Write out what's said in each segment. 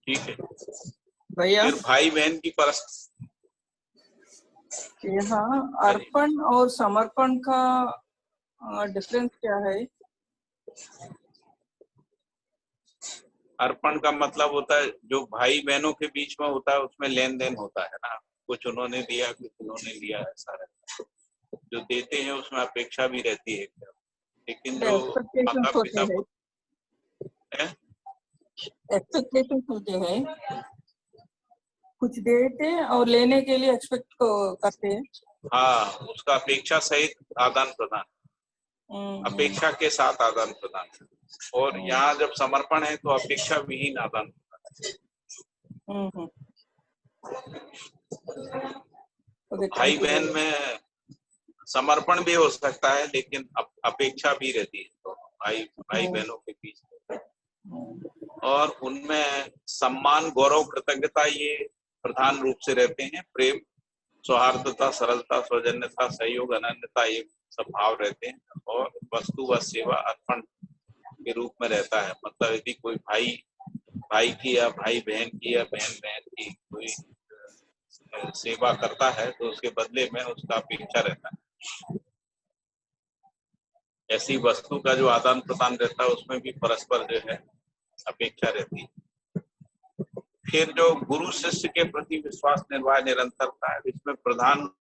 ठीक है। भैया फिर भाई बहन की यहाँ अर्पण और समर्पण का डिफरेंस क्या है? अर्पण का मतलब होता है जो भाई बहनों के बीच में होता है, उसमें लेन देन होता है ना, कुछ उन्होंने दिया कुछ उन्होंने लिया, ऐसा रहता है। जो देते हैं उसमें अपेक्षा भी रहती है, लेकिन जो एक्सपेक्टेशन माता होते पिता हैं, एक्सपेक्टेशन होते हैं, कुछ देते हैं और लेने के लिए एक्सपेक्ट करते हैं। हाँ, उसका अपेक्षा सहित आदान प्रदान, अपेक्षा के साथ आदान प्रदान। और यहाँ जब समर्पण है तो अपेक्षा विहीन आदान प्रदान। तो भाई बहन में समर्पण भी हो सकता है, लेकिन अपेक्षा भी रहती है, तो भाई बहनों के बीच। और उनमें सम्मान, गौरव, कृतज्ञता ये प्रधान रूप से रहते हैं। प्रेम, सौहार्दता, सरलता, सौजन्यता, सहयोग, अनन्यता, ये सब भाव रहते हैं। और वस्तु व सेवा अर्पण के रूप में रहता है। मतलब यदि कोई भाई की या भाई बहन की या बहन बहन की कोई सेवा करता है तो उसके बदले में उसका अपेक्षा रहता है। ऐसी वस्तु का जो आदान प्रदान रहता है उसमें भी परस्पर जो है अपेक्षा रहती है। फिर जो गुरु शिष्य के प्रति विश्वास, निर्वाह, निरंतरता है, इसमें प्रधान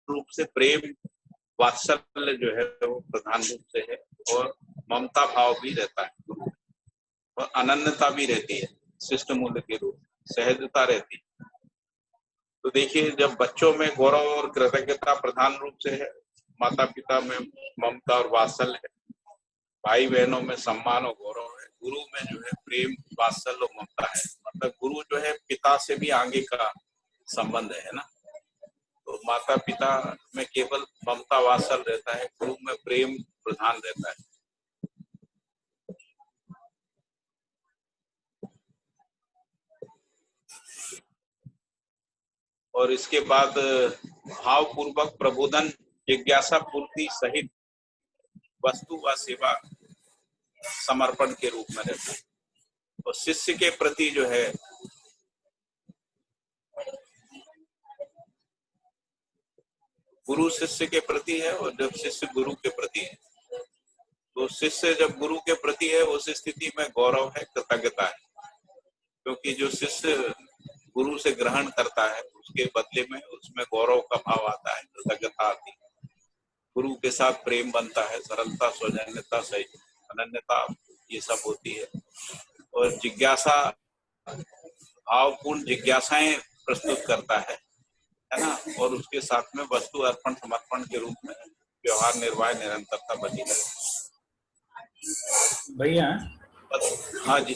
रूप से प्रेम, वात्सल्य जो है वो प्रधान रूप से है। और ममता भाव भी रहता है और अनन्यता भी रहती है, शिष्ट मूल्य के रूप में सहजता रहती है। तो देखिए, जब बच्चों में गौरव और कृतज्ञता प्रधान रूप से है, माता पिता में ममता और वात्सल्य है, भाई बहनों में सम्मान और गौरव है, गुरु में जो है प्रेम, वात्सल्य और ममता है। मतलब गुरु जो है पिता से भी आगे का संबंध है ना। तो माता पिता में केवल ममता वात्सल्य रहता है, गुरु में प्रेम प्रधान रहता है। और इसके बाद भावपूर्वक प्रबोधन, जिज्ञासा पूर्ति सहित वस्तु व सेवा समर्पण के रूप में रहता है। और शिष्य के प्रति जो है गुरु शिष्य के प्रति है, और जब शिष्य गुरु के प्रति है, तो शिष्य जब गुरु के प्रति है उस स्थिति में गौरव है, कृतज्ञता है। क्योंकि जो शिष्य गुरु से ग्रहण करता है उसके बदले में उसमें गौरव का भाव आता है, कृतज्ञता आती है, गुरु के साथ प्रेम बनता है, सरलता, सौजन्यता, सही, अनन्यता, ये सब होती है। और जिज्ञासा, भावपूर्ण जिज्ञासाएं प्रस्तुत करता है ना। और उसके साथ में वस्तु अर्पण समर्पण के रूप में व्यवहार, निर्वाह, निरंतरता बनी रहती है। भैया हाँ जी,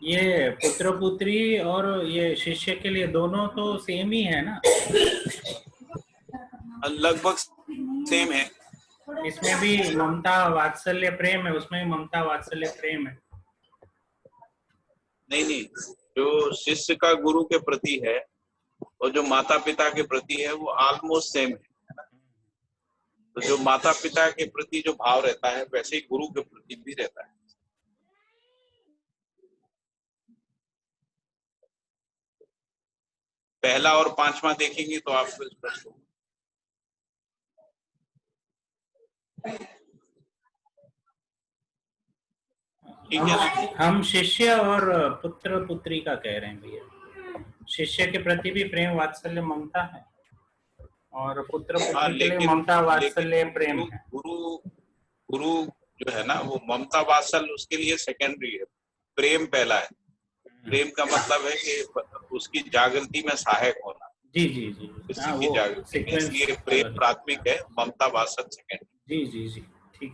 ये पुत्र पुत्री और ये शिष्य के लिए दोनों तो सेम ही है ना? लगभग सेम है। इसमें भी ममता वात्सल्य प्रेम है, उसमें भी ममता वात्सल्य प्रेम है। नहीं, जो शिष्य का गुरु के प्रति है और जो माता पिता के प्रति है वो ऑलमोस्ट सेम है। तो जो माता पिता के प्रति जो भाव रहता है वैसे ही गुरु के प्रति भी रहता है। पहला और पांचवा देखेंगे तो आपको स्पष्ट होगा। ठीक है, हम शिष्य और पुत्र पुत्री का कह रहे हैं भैया। शिष्य के प्रति भी प्रेम, वात्सल्य, ममता है, और पुत्र पुत्री के लिए ममता वात्सल्य प्रेम है। गुरु जो है ना वो ममता वात्सल्य उसके लिए सेकेंडरी है, प्रेम पहला है। प्रेम का मतलब है कि उसकी जागृति में सहायक होना। जी जी जी, हाँ, की जागृति, इसलिए प्रेम प्राथमिक है, ममता वात्सल्य सेकेंडरी। जी जी जी, ठीक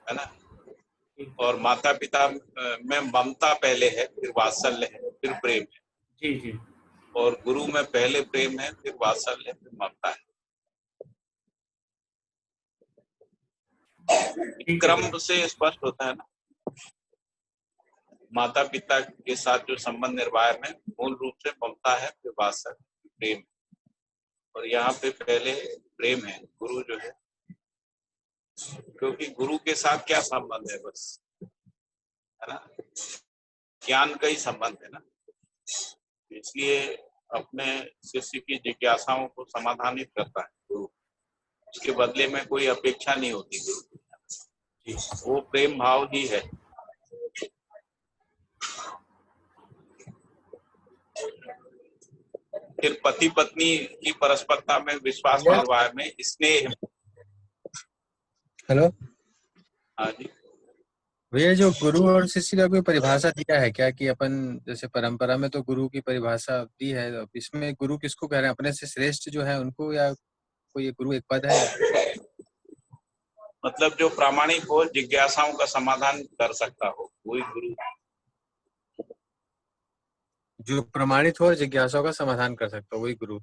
है ना। और माता पिता में ममता पहले है, फिर वात्सल्य है, फिर प्रेम है। जी जी। और गुरु में पहले प्रेम है, फिर वात्सल्य है, फिर ममता है। क्रम से स्पष्ट होता है ना। माता पिता के साथ जो संबंध निर्वाह में मूल रूप से ममता है, फिर वात्सल्य, प्रेम। और यहाँ पे पहले प्रेम है, गुरु जो है, क्योंकि गुरु के साथ क्या संबंध है, बस है ना, ज्ञान का ही संबंध है ना। इसलिए अपने शिष्य की जिज्ञासाओं को समाधानित करता है गुरु। उसके बदले में कोई अपेक्षा नहीं होती गुरु, वो प्रेम भाव ही है। फिर पति पत्नी की परस्परता में, विश्वास निर्वाह में, स्नेह। हेलो हाँ जी। भैया, जो गुरु और शिष्य का कोई परिभाषा दिया है क्या? कि अपन जैसे परंपरा में तो गुरु की परिभाषा दी है, अब इसमें गुरु किसको कह रहे हैं? अपने से श्रेष्ठ जो है उनको, या कोई गुरु एक पद है? मतलब जो प्रामाणिक हो, जिज्ञासाओं का समाधान कर सकता हो, वही गुरु। जो प्रमाणित हो और जिज्ञासाओं का समाधान कर सकता हो, वही गुरु।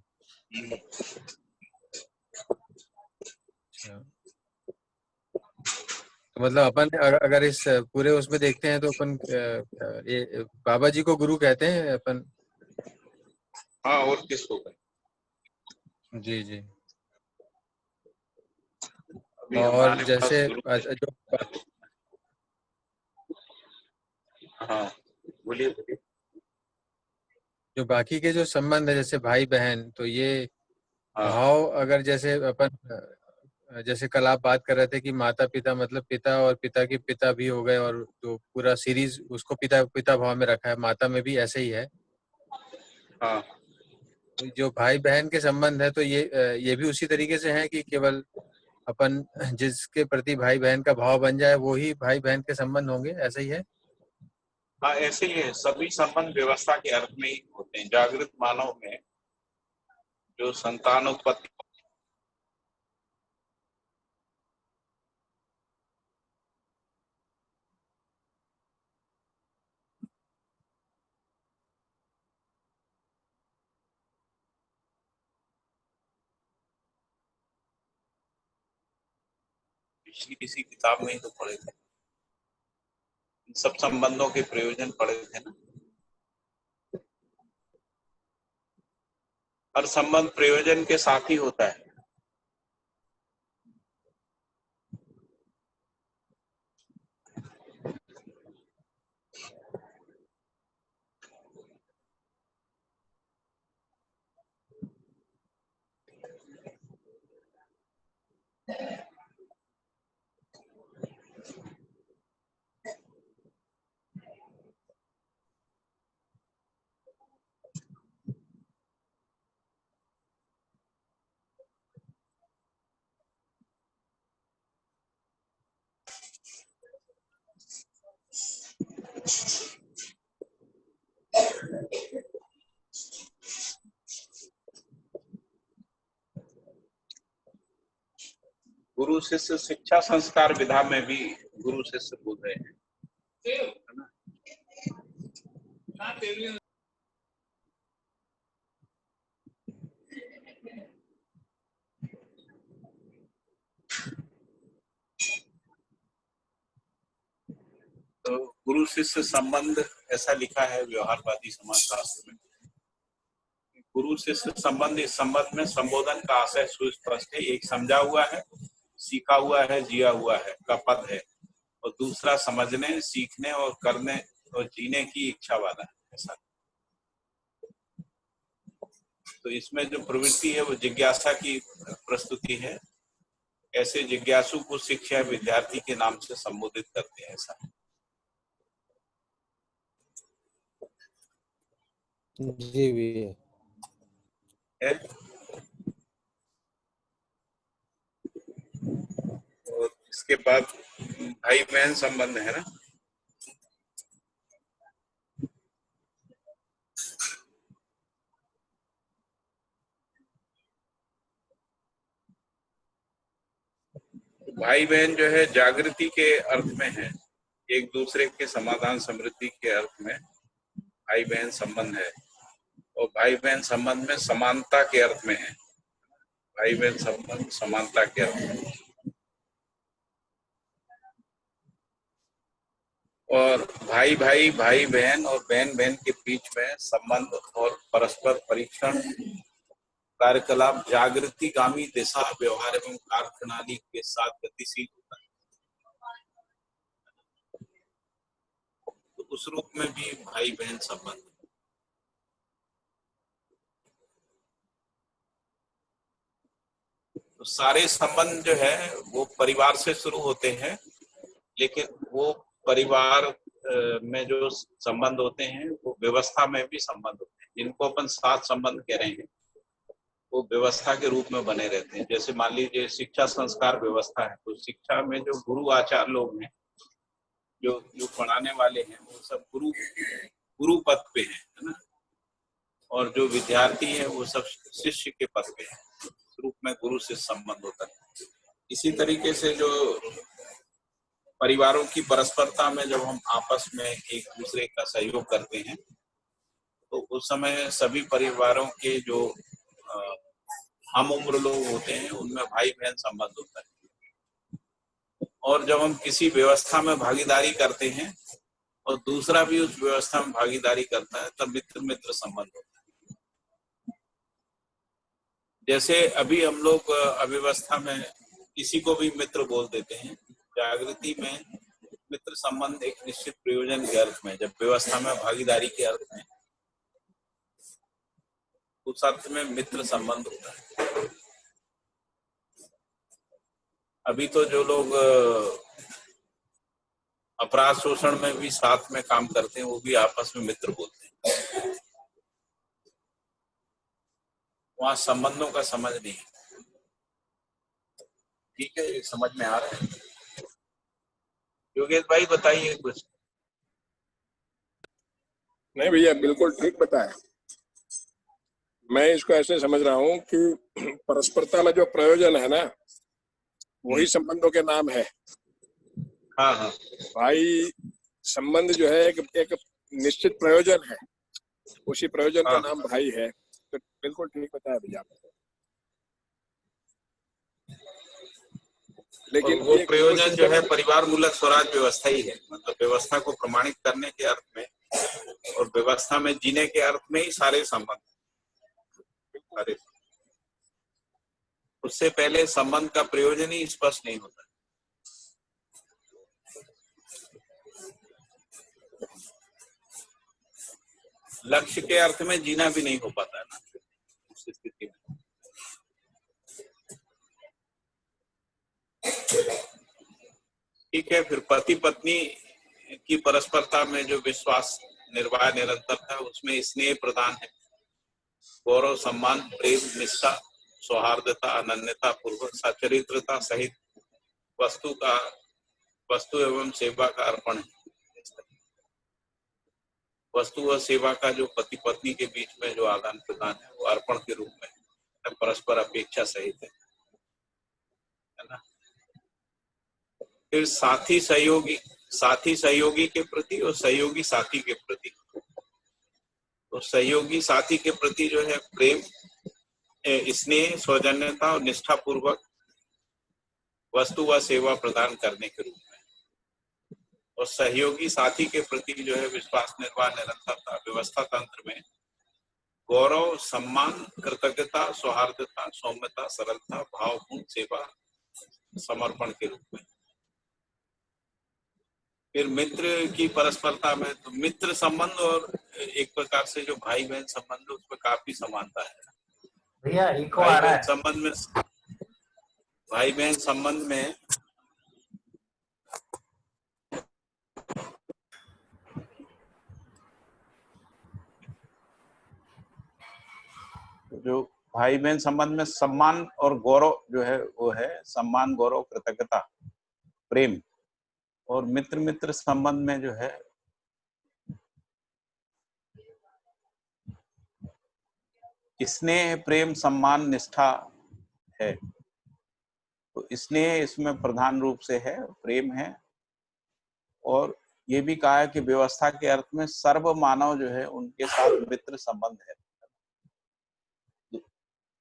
अच्छा, तो मतलब अपन अगर इस पूरे उसमें देखते हैं तो अपन ये बाबा जी को गुरु कहते हैं अपन। हाँ, और किसको कहें? जी जी। अभी और हमारे जैसे पास गुरु जो हाँ, बोलिए बोलिए। जो बाकी के जो संबंध है, जैसे भाई बहन, तो ये हाँ भाव अगर जैसे अपन जैसे कल आप बात कर रहे थे कि माता पिता, मतलब पिता और पिता के पिता भी हो गए, और जो पूरा सीरीज उसको पिता पिता भाव में रखा है, माता में भी ऐसे ही है। हाँ। जो भाई बहन के संबंध है, तो ये भी उसी तरीके से है कि केवल अपन जिसके प्रति भाई बहन का भाव बन जाए वो ही भाई बहन के संबंध होंगे, ऐसा ही है? हाँ, ऐसे ही है। सभी संबंध व्यवस्था के अर्थ में ही होते हैं। जागृत मानव में जो संतानोत्पत्ति पिछली किसी किताब में ही तो पढ़े थे, इन सब संबंधों के प्रयोजन पढ़े थे ना। हर संबंध प्रयोजन के साथ ही होता है। गुरु शिष्य शिक्षा संस्कार विधा में भी गुरु शिष्य बोल रहे हैं, है ना। तो गुरु शिष्य संबंध ऐसा लिखा है व्यवहारवादी समाजशास्त्र में। गुरु शिष्य संबंध, इस संबंध में संबोधन का आशय सुस्पष्ट है। एक समझा हुआ है, सीखा हुआ है, जिया हुआ है का पद है, और दूसरा समझने, सीखने और करने और जीने की इच्छा वाला है, ऐसा। तो इसमें जो प्रवृत्ति है वो जिज्ञासा की प्रस्तुति है। ऐसे जिज्ञासु को शिक्षा विद्यार्थी के नाम से संबोधित करते हैं, ऐसा जी भी है। और इसके बाद भाई बहन संबंध है ना। भाई बहन जो है जागृति के अर्थ में है, एक दूसरे के समाधान समृद्धि के अर्थ में भाई बहन संबंध है। और भाई बहन संबंध में समानता के अर्थ में है। भाई बहन संबंध समानता के अर्थ में। और भाई भाई, भाई बहन और बहन बहन के बीच में संबंध और परस्पर परीक्षण कार्यकलाप जागृतिगामी दिशा, व्यवहार एवं कार्य प्रणाली के साथ गतिशील होता है। तो उस रूप में भी भाई बहन संबंध। तो सारे संबंध जो है वो परिवार से शुरू होते हैं, लेकिन वो परिवार में जो संबंध होते हैं वो व्यवस्था में भी संबंध होते हैं, जिनको अपन सात संबंध कह रहे हैं वो व्यवस्था के रूप में बने रहते हैं। जैसे मान लीजिए शिक्षा संस्कार व्यवस्था है, तो शिक्षा में जो गुरु आचार्य लोग हैं, जो पढ़ाने वाले हैं, वो सब गुरु पद पे है ना, और जो विद्यार्थी है वो सब शिष्य के पद पे है। इस रूप में गुरु से संबंध होता है। इसी तरीके से जो परिवारों की परस्परता में जब हम आपस में एक दूसरे का सहयोग करते हैं, तो उस समय सभी परिवारों के जो हम उम्र लोग होते हैं उनमें भाई बहन संबंध होता है। और जब हम किसी व्यवस्था में भागीदारी करते हैं और दूसरा भी उस व्यवस्था में भागीदारी करता है, तब मित्र मित्र संबंध होता है। जैसे अभी हम लोग अव्यवस्था में किसी को भी मित्र बोल देते हैं, जागृति में मित्र संबंध एक निश्चित प्रयोजन के अर्थ में, जब व्यवस्था में भागीदारी के अर्थ में, उस अर्थ में मित्र संबंध होता है। अभी तो जो लोग अपराध शोषण में भी साथ में काम करते हैं वो भी आपस में मित्र बोलते हैं। वहां संबंधों का समझ नहीं। ठीक है, समझ में आ रहा है? योगेश भाई बताइए कुछ। नहीं भैया, बिल्कुल ठीक बताया। मैं इसको ऐसे समझ रहा हूँ कि परस्परता में जो प्रयोजन है ना, वही संबंधों के नाम है। हाँ हाँ, भाई संबंध जो है एक निश्चित प्रयोजन है, उसी प्रयोजन का नाम भाई है। तो बिल्कुल ठीक बताया भैया। लेकिन वो प्रयोजन जो है परिवार मूलक स्वराज व्यवस्था ही है, मतलब व्यवस्था को प्रमाणित करने के अर्थ में और व्यवस्था में जीने के अर्थ में ही सारे संबंध। अरे उससे पहले संबंध का प्रयोजन ही स्पष्ट नहीं होता। लक्ष्य के अर्थ में जीना भी नहीं हो पाता है ना उस स्थिति में। ठीक है, फिर पति पत्नी की परस्परता में जो विश्वास निर्वाह निरंतरता, उसमें स्नेह प्रदान है, गौरव सम्मान प्रेम निष्ठा सौहार्दता अनन्यता पूर्वक सचरित्रता सहित वस्तु एवं सेवा का अर्पण है। वस्तु और सेवा का जो पति पत्नी के बीच में जो आदान प्रदान है वो अर्पण के रूप में परस्पर अपेक्षा सहित है ना। फिर साथी सहयोगी के प्रति और सहयोगी साथी के प्रति। तो सहयोगी साथी के प्रति जो है प्रेम, स्नेह, सौजन्यता और निष्ठा पूर्वक वस्तु व सेवा प्रदान करने के रूप में, और सहयोगी साथी के प्रति जो है विश्वास निर्वाह निरंतरता व्यवस्था तंत्र में गौरव सम्मान कृतज्ञता सौहार्दता सौम्यता सरलता भावपूर्ण सेवा समर्पण के रूप में। फिर मित्र की परस्परता में तो मित्र संबंध और एक प्रकार से जो भाई बहन संबंध उसमें काफी समानता है भैया। इको आ रहा है। भाई बहन संबंध में जो भाई बहन संबंध में सम्मान और गौरव जो है वो है सम्मान गौरव कृतज्ञता प्रेम, और मित्र मित्र संबंध में जो है स्नेह प्रेम सम्मान निष्ठा है। तो स्नेह इसमें प्रधान रूप से है, प्रेम है, और ये भी कहा है कि व्यवस्था के अर्थ में सर्व मानव जो है उनके साथ मित्र संबंध है।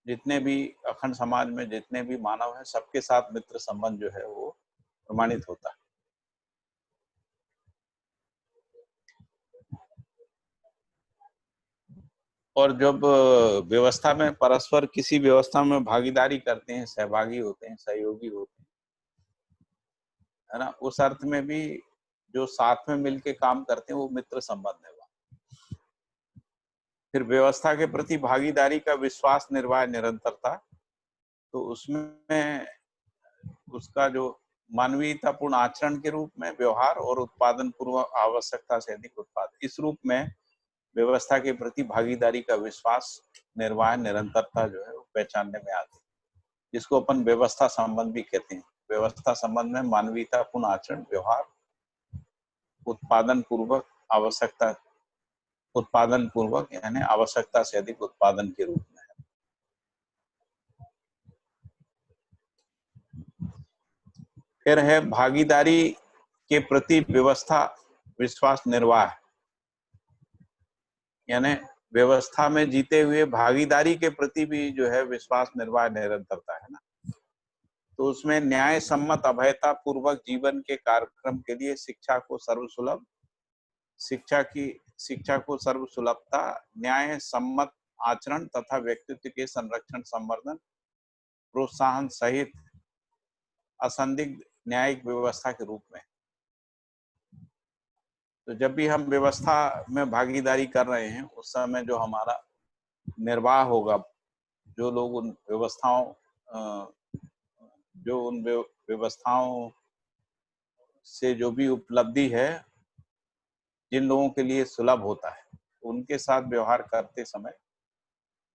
जितने भी अखंड समाज में जितने भी मानव हैं सबके साथ मित्र संबंध जो है वो प्रमाणित होता है। और जब व्यवस्था में परस्पर किसी व्यवस्था में भागीदारी करते हैं, सहभागी होते हैं, सहयोगी होते हैं, है ना, उस अर्थ में भी जो साथ में मिलके काम करते हैं वो मित्र संबंध है। फिर व्यवस्था के प्रति भागीदारी का विश्वास निर्वाह निरंतरता तो उसमें उसका जो मानवीयतापूर्ण आचरण के रूप में व्यवहार और उत्पादन पूर्व आवश्यकता से अधिक उत्पादन, इस रूप में व्यवस्था के प्रति भागीदारी का विश्वास, निर्वाह, निरंतरता जो है वो पहचानने में आती है, जिसको अपन व्यवस्था संबंध भी कहते हैं। व्यवस्था संबंध में मानवीयतापूर्ण आचरण, व्यवहार, उत्पादन पूर्वक आवश्यकता, उत्पादन पूर्वक यानी आवश्यकता से अधिक उत्पादन के रूप में है। फिर है भागीदारी के प्रति व्यवस्था विश्वास निर्वाह, यानी व्यवस्था में जीते हुए भागीदारी के प्रति भी जो है विश्वास निर्वाह निरंतरता है ना। तो उसमें न्याय सम्मत अभयता पूर्वक जीवन के कार्यक्रम के लिए शिक्षा को सर्वसुलभ, शिक्षा को सर्वसुलभता, न्याय सम्मत आचरण तथा व्यक्तित्व के संरक्षण, संवर्धन, प्रोत्साहन सहित असंदिग्ध न्यायिक व्यवस्था के रूप में। तो जब भी हम व्यवस्था में भागीदारी कर रहे हैं उस समय जो हमारा निर्वाह होगा, जो लोग उन व्यवस्थाओं से जो भी उपलब्धि है जिन लोगों के लिए सुलभ होता है, उनके साथ व्यवहार करते समय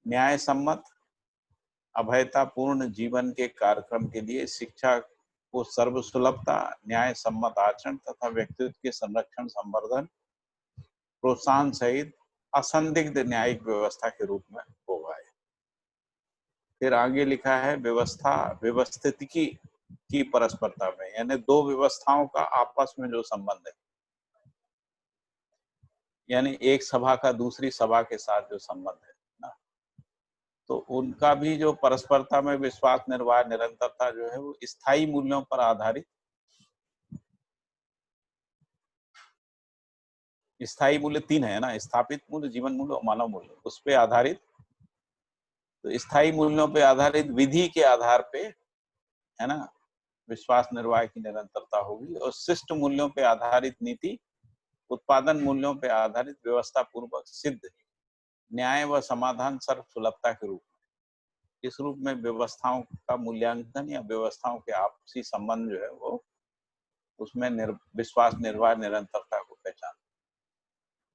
न्याय सम्मत अभयतापूर्ण जीवन के कार्यक्रम के लिए शिक्षा को सर्वसुलभता, न्याय सम्मत आचरण तथा व्यक्तित्व के संरक्षण, संवर्धन, प्रोत्साहन सहित असंदिग्ध न्यायिक व्यवस्था के रूप में होगा। फिर आगे लिखा है व्यवस्था व्यवस्थिति की परस्परता में, यानी दो व्यवस्थाओं का आपस में जो संबंध है, यानी एक सभा का दूसरी सभा के साथ जो संबंध है ना, तो उनका भी जो परस्परता में विश्वास निर्वाह निरंतरता जो है वो स्थायी मूल्यों पर आधारित, स्थायी मूल्य 3 है ना, स्थापित मूल्य, जीवन मूल्य और मानव मूल्य, उस पे आधारित। तो स्थायी मूल्यों पे आधारित विधि के आधार पे है ना विश्वास निर्वाह की निरंतरता होगी, और शिष्ट मूल्यों पे आधारित नीति, उत्पादन मूल्यों पे आधारित व्यवस्था पूर्वक सिद्ध न्याय व समाधान सर्व सुलभता के रूप में। इस रूप में व्यवस्थाओं का मूल्यांकन या व्यवस्थाओं के आपसी संबंध जो है वो उसमें विश्वास निर्वाह निरंतरता को पहचान।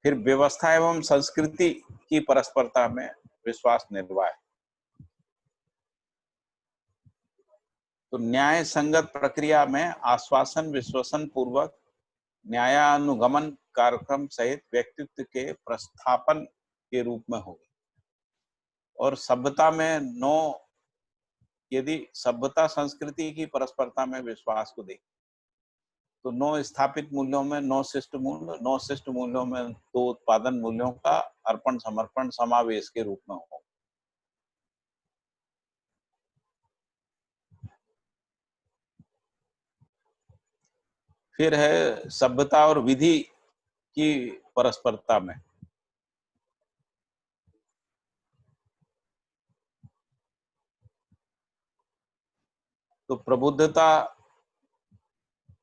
फिर व्यवस्था एवं संस्कृति की परस्परता में विश्वास निर्वाह। तो न्याय संगत प्रक्रिया में आश्वासन विश्वसन पूर्वक न्यायानुगमन कार्यक्रम सहित व्यक्तित्व के प्रस्थापन के रूप में होगी। और सभ्यता में यदि सभ्यता संस्कृति की परस्परता में विश्वास को देखें तो 9 स्थापित मूल्यों में 9 शिष्ट मूल्य, 9 शिष्ट मूल्यों में 2 उत्पादन मूल्यों का अर्पण समर्पण समावेश के रूप में हो। फिर है सभ्यता और विधि की परस्परता में। तो प्रबुद्धता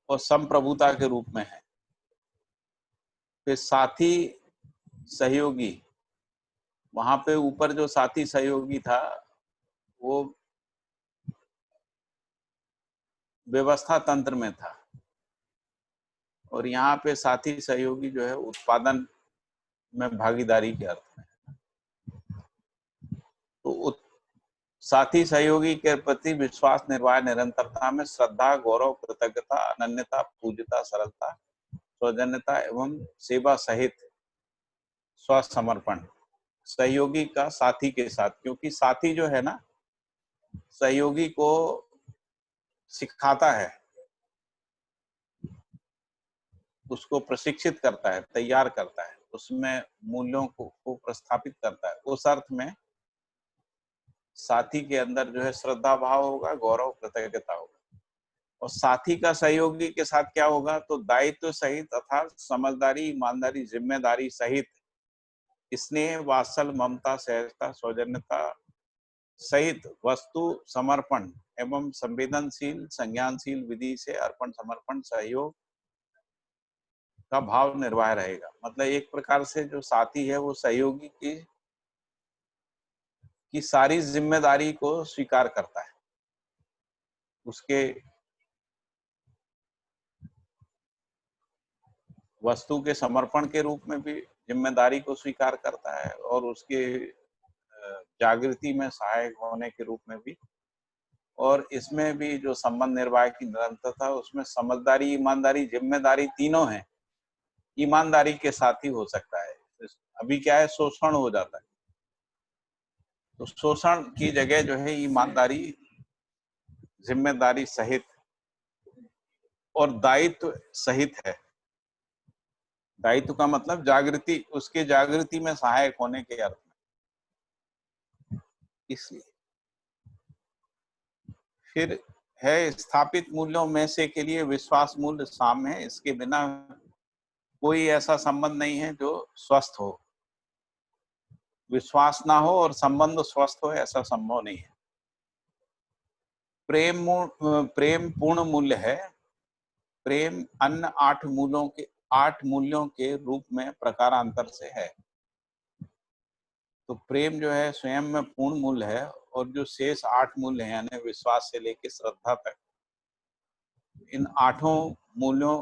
और संप्रभुता के रूप में है। फिर साथी सहयोगी, वहां पे ऊपर जो साथी सहयोगी था वो व्यवस्था तंत्र में था, और यहाँ पे साथी सहयोगी जो है उत्पादन में भागीदारी के अर्थ में। तो साथी सहयोगी के प्रति विश्वास निर्वाह निरंतरता में श्रद्धा, गौरव, कृतज्ञता, अनन्यता, पूज्यता, सरलता, सौजन्यता एवं सेवा सहित स्वसमर्पण सहयोगी का साथी के साथ, क्योंकि साथी जो है ना सहयोगी को सिखाता है, उसको प्रशिक्षित करता है, तैयार करता है, उसमें मूल्यों को प्रस्थापित करता है। उस अर्थ में साथी के अंदर जो है श्रद्धा भाव होगा, गौरव, कृतज्ञता होगा। और साथी का सहयोगी के साथ क्या होगा, तो दायित्व सहित अर्थात समझदारी, ईमानदारी, जिम्मेदारी सहित स्नेह, वात्सल, ममता, सहजता, सौजन्यता सहित वस्तु समर्पण एवं संवेदनशील, संज्ञानशील विधि से अर्पण समर्पण सहयोग का भाव निर्वाह रहेगा। मतलब एक प्रकार से जो साथी है वो सहयोगी की सारी जिम्मेदारी को स्वीकार करता है, उसके वस्तु के समर्पण के रूप में भी जिम्मेदारी को स्वीकार करता है और उसके जागृति में सहायक होने के रूप में भी। और इसमें भी जो संबंध निर्वाह की निरंतरता, उसमें समझदारी, ईमानदारी, जिम्मेदारी तीनों हैं। ईमानदारी के साथ ही हो सकता है। अभी क्या है, शोषण हो जाता है, तो शोषण की जगह जो है ईमानदारी, जिम्मेदारी सहित और दायित्व सहित है। दायित्व का मतलब जागृति, उसके जागृति में सहायक होने के अर्थ में। इसलिए फिर है स्थापित मूल्यों में से के लिए विश्वास मूल्य साम्य है। इसके बिना कोई ऐसा संबंध नहीं है जो स्वस्थ हो। विश्वास ना हो और संबंध स्वस्थ हो, ऐसा संभव नहीं है। प्रेम पूर्ण मूल्य है। प्रेम अन्य 8 मूल्यों के रूप में प्रकारांतर से है। तो प्रेम जो है स्वयं में पूर्ण मूल्य है, और जो शेष 8 मूल्य हैं, यानी विश्वास से लेकर श्रद्धा तक, इन 8 मूल्यों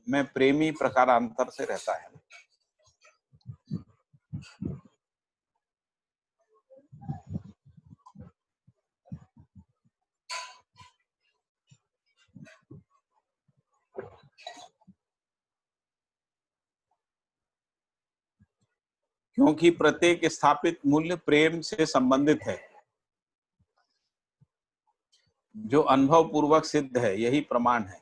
में प्रेमी प्रकारांतर से रहता है। क्योंकि प्रत्येक स्थापित मूल्य प्रेम से संबंधित है, जो अनुभव पूर्वक सिद्ध है, यही प्रमाण है।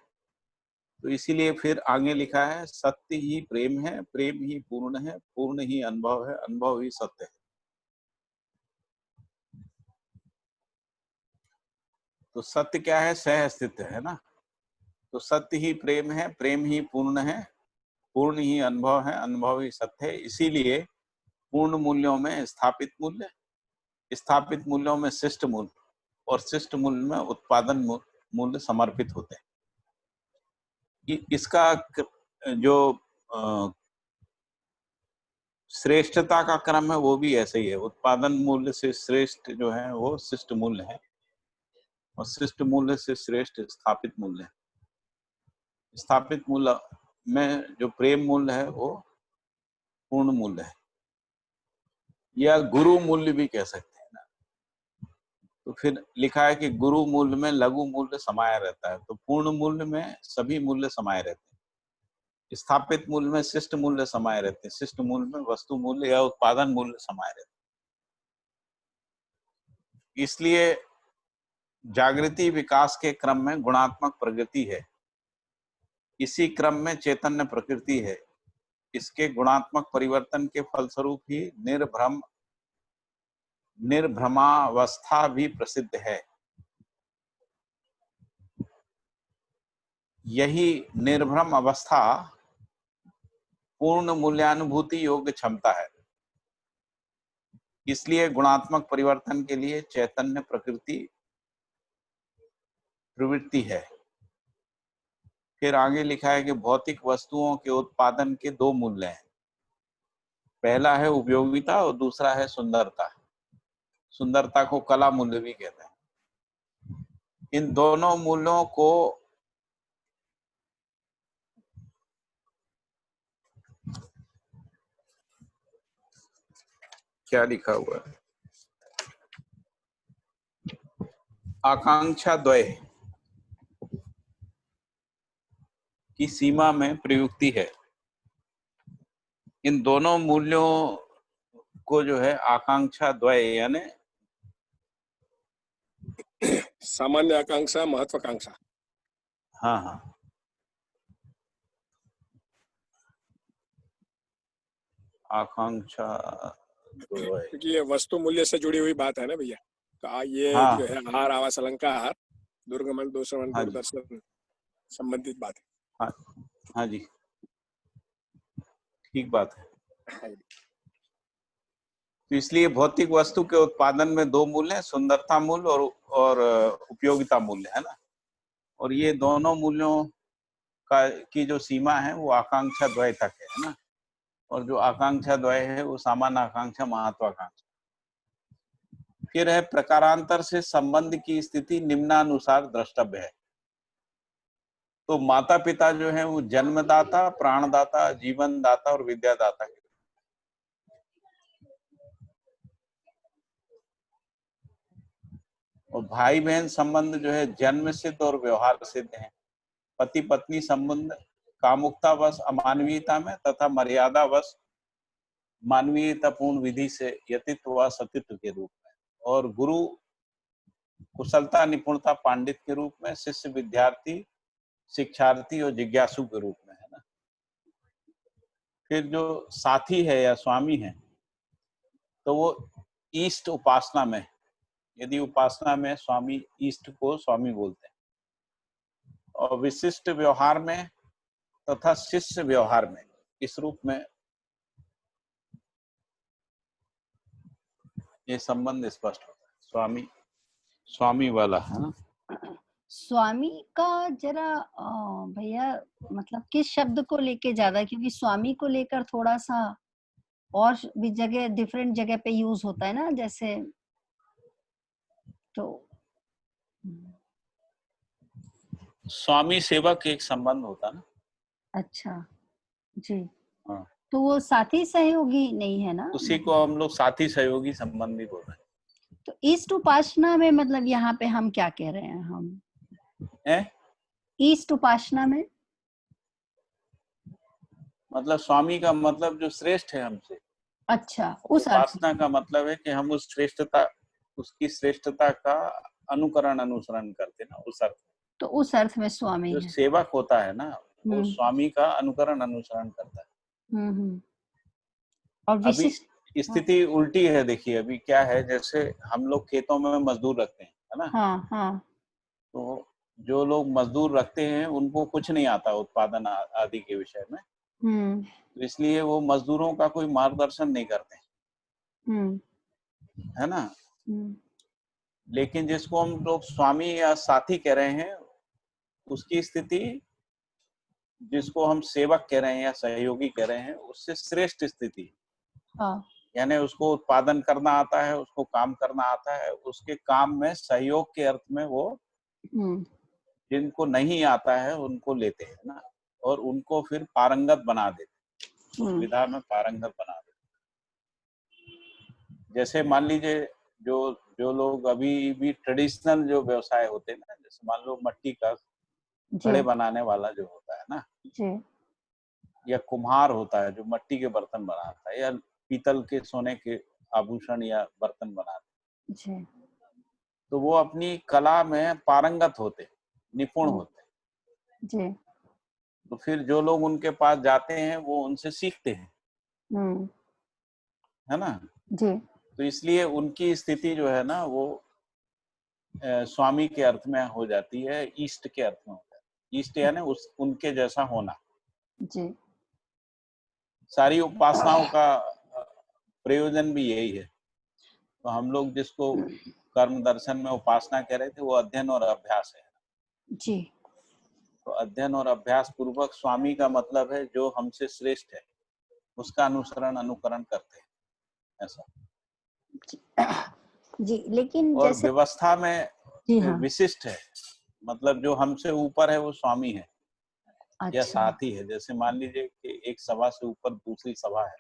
तो इसीलिए फिर आगे लिखा है, सत्य ही प्रेम है, प्रेम ही पूर्ण है, पूर्ण ही अनुभव है, अनुभव ही सत्य है। तो सत्य क्या है? सह अस्तित्व है ना। तो सत्य ही प्रेम है, प्रेम ही पूर्ण है, पूर्ण ही अनुभव है, अनुभव ही सत्य है। इसीलिए पूर्ण मूल्यों में स्थापित मूल्य, स्थापित मूल्यों में शिष्ट मूल्य, और शिष्ट मूल्य में उत्पादन मूल्य समर्पित होते हैं। इसका जो श्रेष्ठता का क्रम है वो भी ऐसे ही है। उत्पादन मूल्य से श्रेष्ठ जो है वो शिष्ट मूल्य है, और शिष्ट मूल्य से श्रेष्ठ स्थापित मूल्य है। स्थापित मूल्य में जो प्रेम मूल्य है वो पूर्ण मूल्य है, या गुरु मूल्य भी कह सकते हैं ना। तो फिर लिखा है कि गुरु मूल्य में लघु मूल्य समाया रहता है। तो पूर्ण मूल्य में सभी मूल्य समाये रहते हैं। स्थापित मूल्य में शिष्ट मूल्य समाये रहते हैं, शिष्ट मूल्य में वस्तु मूल्य या उत्पादन मूल्य समाये रहते हैं। इसलिए जागृति विकास के क्रम में गुणात्मक प्रगति है। इसी क्रम में चैतन्य प्रकृति है। इसके गुणात्मक परिवर्तन के फलस्वरूप ही निर्भ्रमावस्था भी प्रसिद्ध है। यही निर्भ्रम अवस्था पूर्ण मूल्यानुभूति योग्य क्षमता है। इसलिए गुणात्मक परिवर्तन के लिए चैतन्य प्रकृति प्रवृत्ति है। फिर आगे लिखा है कि भौतिक वस्तुओं के उत्पादन के 2 मूल्य हैं। पहला है उपयोगिता और दूसरा है सुंदरता। सुंदरता को कला मूल्य भी कहते हैं। इन दोनों मूल्यों को क्या लिखा हुआ है, आकांक्षा द्वय की सीमा में प्रयुक्ति है। इन दोनों मूल्यों को जो है आकांक्षा द्वय यानी सामान्य आकांक्षा, महत्वाकांक्षा। हाँ, आकांक्षा द्वय, क्योंकि ये वस्तु मूल्य से जुड़ी हुई बात है ना भैया। तो ये हाँ, जो है आहार, आवास, अलंकार, दुर्गमन, दूरश्रवण, हाँ जी, दूरदर्शन संबंधित बात है। हाँ जी, ठीक बात है। तो इसलिए भौतिक वस्तु के उत्पादन में 2 मूल्य हैं, सुंदरता मूल्य और उपयोगिता मूल्य, है ना। और ये दोनों मूल्यों की जो सीमा है वो आकांक्षा द्वय तक है ना। और जो आकांक्षा द्वय है वो सामान्य आकांक्षा, महत्वाकांक्षा। फिर है प्रकारांतर से संबंध की स्थिति निम्नानुसार द्रष्टव्य है। तो माता पिता जो है वो जन्मदाता, प्राणदाता, जीवनदाता और विद्यादाता के, और भाई बहन संबंध जो है जन्म सिद्ध और व्यवहार सिद्ध है। पति पत्नी संबंध कामुकतावश अमानवीयता में तथा मर्यादावश मानवीयतापूर्ण विधि से यतित्व व सतित्व के रूप में, और गुरु कुशलता निपुणता पांडित्य के रूप में, शिष्य विद्यार्थी शिक्षार्थी और जिज्ञासु के रूप में, है ना। फिर जो साथी है या स्वामी है तो वो ईष्ट उपासना में, यदि उपासना में स्वामी, ईष्ट को स्वामी बोलते हैं, और विशिष्ट व्यवहार में तथा शिष्य व्यवहार में, इस रूप में ये संबंध स्पष्ट होता है। स्वामी, स्वामी वाला, है ना। स्वामी का जरा भैया मतलब किस शब्द को लेके ज्यादा, क्योंकि स्वामी को लेकर थोड़ा सा और भी जगह डिफरेंट जगह पे यूज होता है ना, जैसे तो स्वामी सेवक एक संबंध होता है ना। अच्छा जी। हाँ, तो वो साथी सहयोगी नहीं है ना, उसी को हम लोग साथी सहयोगी संबंध भी बोल रहे हैं। तो ईस्ट उपासना में मतलब यहाँ पे हम क्या कह रहे हैं, हम ईस्ट उपासना में मतलब स्वामी का मतलब जो श्रेष्ठ है हमसे। अच्छा, उस अर्थ उपासना का मतलब है कि हम उस श्रेष्ठता, उसकी श्रेष्ठता का अनुकरण अनुसरण करते ना, उस अर्थ। तो उस अर्थ में स्वामी जो है। सेवक होता है ना वो स्वामी का अनुकरण अनुसरण करता है। और अभी स्थिति उल्टी है, देखिए अभी क्या है, जैसे हम लोग खेतों में मजदूर रखते हैं, है ना। हाँ। तो जो लोग मजदूर रखते हैं उनको कुछ नहीं आता उत्पादन आदि के विषय में, तो इसलिए वो मजदूरों का कोई मार्गदर्शन नहीं करते, है ना। लेकिन जिसको हम लोग स्वामी या साथी कह रहे हैं, उसकी स्थिति, जिसको हम सेवक कह रहे हैं या सहयोगी कह रहे हैं, उससे श्रेष्ठ स्थिति। यानी उसको उत्पादन करना आता है, उसको काम करना आता है, उसके काम में सहयोग के अर्थ में वो जिनको नहीं आता है उनको लेते हैं ना, और उनको फिर पारंगत बना देते, उस विधा में पारंगत बना देते। जैसे मान लीजिए जो लोग अभी भी ट्रेडिशनल जो व्यवसाय होते हैं ना, जैसे मान लो मट्टी का घड़े बनाने वाला जो होता है ना, या कुम्हार होता है जो मट्टी के बर्तन बनाता है, या पीतल के सोने के आभूषण या बर्तन बनाते हैं, तो वो अपनी कला में पारंगत होते, निपुण होते। तो फिर जो लोग उनके पास जाते हैं वो उनसे सीखते हैं, है ना। तो इसलिए उनकी स्थिति जो है ना वो स्वामी के अर्थ में हो जाती है, ईष्ट के अर्थ में होता है। ईष्ट यानी उनके जैसा होना। सारी उपासनाओं का प्रयोजन भी यही है। तो हम लोग जिसको कर्म दर्शन में उपासना कह रहे थे वो अध्ययन और अभ्यास है जी। तो अध्ययन और अभ्यास पूर्वक स्वामी का मतलब है जो हमसे श्रेष्ठ है उसका अनुसरण अनुकरण करते हैं, ऐसा जी। लेकिन और जैसे व्यवस्था में हाँ। विशिष्ट है, मतलब जो हमसे ऊपर है वो स्वामी है। अच्छा। या साथी है। जैसे मान लीजिए कि एक सभा से ऊपर दूसरी सभा है,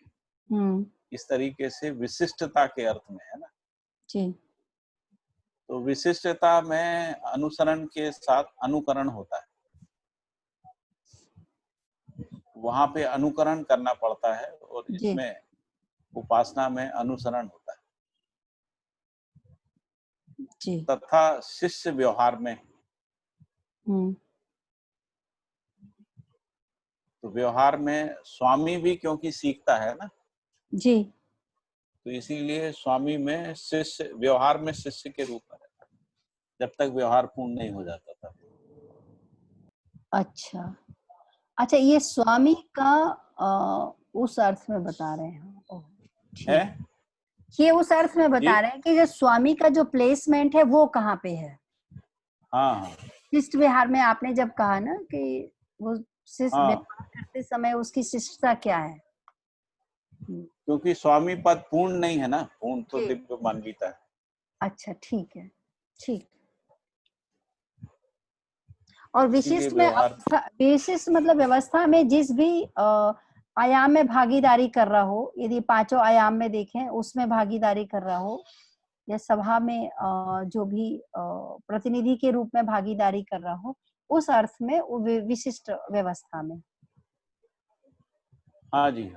इस तरीके से विशिष्टता के अर्थ में है ना जी। तो विशिष्टता में अनुसरण के साथ अनुकरण होता है, वहां पे अनुकरण करना पड़ता है, और इसमें उपासना में अनुसरण होता है जी। तथा शिष्य व्यवहार में तो व्यवहार में स्वामी भी क्योंकि सीखता है ना जी, तो इसीलिए स्वामी में शिष्य, व्यवहार में शिष्य के रूप में रहता है जब तक व्यवहार पूर्ण नहीं हो जाता था। अच्छा अच्छा, ये स्वामी का उस अर्थ में बता रहे हैं। ठीक, ये उस अर्थ में बता रहे हैं कि जो स्वामी का जो प्लेसमेंट है वो कहाँ पे है। हाँ, शिष्ट विहार में आपने जब कहा ना कि वो शिष्ट व्यवहार करते समय उसकी शिष्टता क्या है, क्योंकि स्वामी पद पूर्ण नहीं है ना, पूर्ण तो दिव्य मान्यता है। अच्छा, ठीक है, ठीक। और इसीलिए विशिष्ट में व्यवहार विशिष्ट मतलब व्यवस्था में जिस भी आयाम में भागीदारी कर रहा हो, यदि पांचों आयाम में देखें उसमें भागीदारी कर रहा हो, या सभा में जो भी प्रतिनिधि के रूप में भागीदारी कर रहा हो, उस अर्थ में वो विशिष्ट व्यवस्था में। हाँ जी,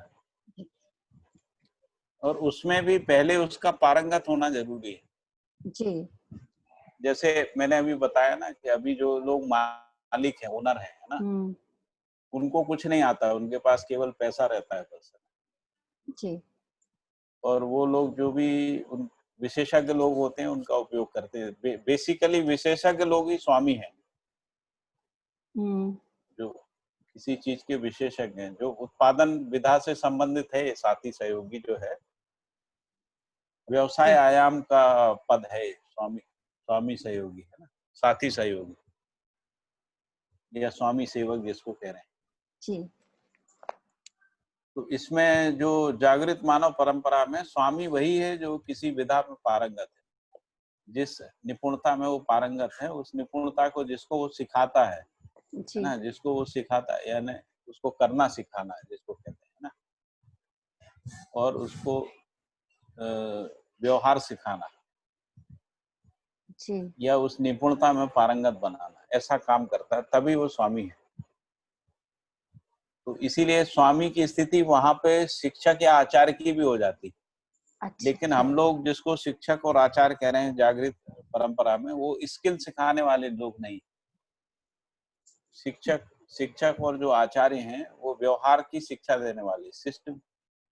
और उसमें भी पहले उसका पारंगत होना जरूरी है। जी। जैसे मैंने अभी बताया ना कि अभी जो लोग मालिक है, ओनर है ना, उनको कुछ नहीं आता, उनके पास केवल पैसा रहता है बस। जी। और वो लोग जो भी उन विशेषज्ञ लोग होते हैं उनका उपयोग करते हैं। बेसिकली विशेषज्ञ लोग ही स्वामी हैं, जो किसी चीज के विशेषज्ञ हैं। जो उत्पादन विधा से संबंधित है, ये साथी सहयोगी जो है, व्यवसाय आयाम का पद है स्वामी सहयोगी, है ना, साथी सहयोगी या स्वामी सेवक जिसको कह रहे हैं। जी। तो इसमें जो जागृत मानव परंपरा में स्वामी वही है जो किसी विधा में पारंगत है, जिस निपुणता में वो पारंगत है, उस निपुणता को जिसको वो सिखाता है ना, जिसको वो सिखाता है, यानी उसको करना सिखाना है जिसको कहते हैं ना, और उसको व्यवहार सिखाना जी। या उस निपुणता में पारंगत बनाना, ऐसा काम करता है, तभी वो स्वामी है। तो इसीलिए स्वामी की स्थिति वहां पे शिक्षक या आचार्य की भी हो जाती। अच्छा, लेकिन हम लोग जिसको शिक्षक और आचार्य कह रहे हैं जागृत परंपरा में, वो स्किल सिखाने वाले लोग नहीं। शिक्षक और जो आचार्य हैं वो व्यवहार की शिक्षा देने वाले, शिष्ट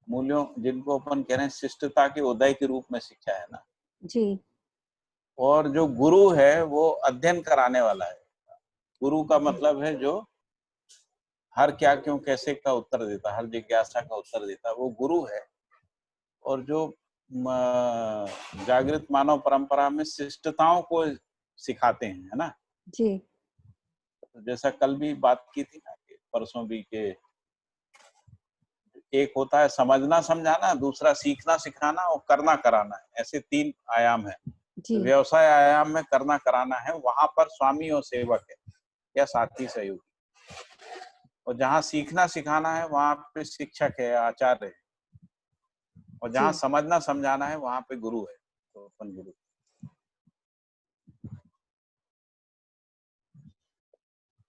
मूल्यों, जिनको अपन कह रहे हैं शिष्टता के उदय के रूप में शिक्षा है ना। जी। और जो गुरु है वो अध्ययन कराने वाला है। गुरु का मतलब है जो हर क्या क्यों कैसे का उत्तर देता, हर जिज्ञासा का उत्तर देता, वो गुरु है। और जो जागृत मानव परंपरा में शिष्टताओं को सिखाते हैं, है ना। जी। जैसा कल भी बात की थी ना, कि परसों भी, के एक होता है समझना समझाना, दूसरा सीखना सिखाना, और करना कराना, ऐसे 3 आयाम है। जी। व्यवसाय आयाम में करना कराना है, वहां पर स्वामी और सेवक है या साथी सहयोगी। और जहाँ सीखना सिखाना है वहां पे शिक्षक है, आचार्य है। और जहाँ समझना समझाना है वहां पे गुरु है, तो अपन गुरु।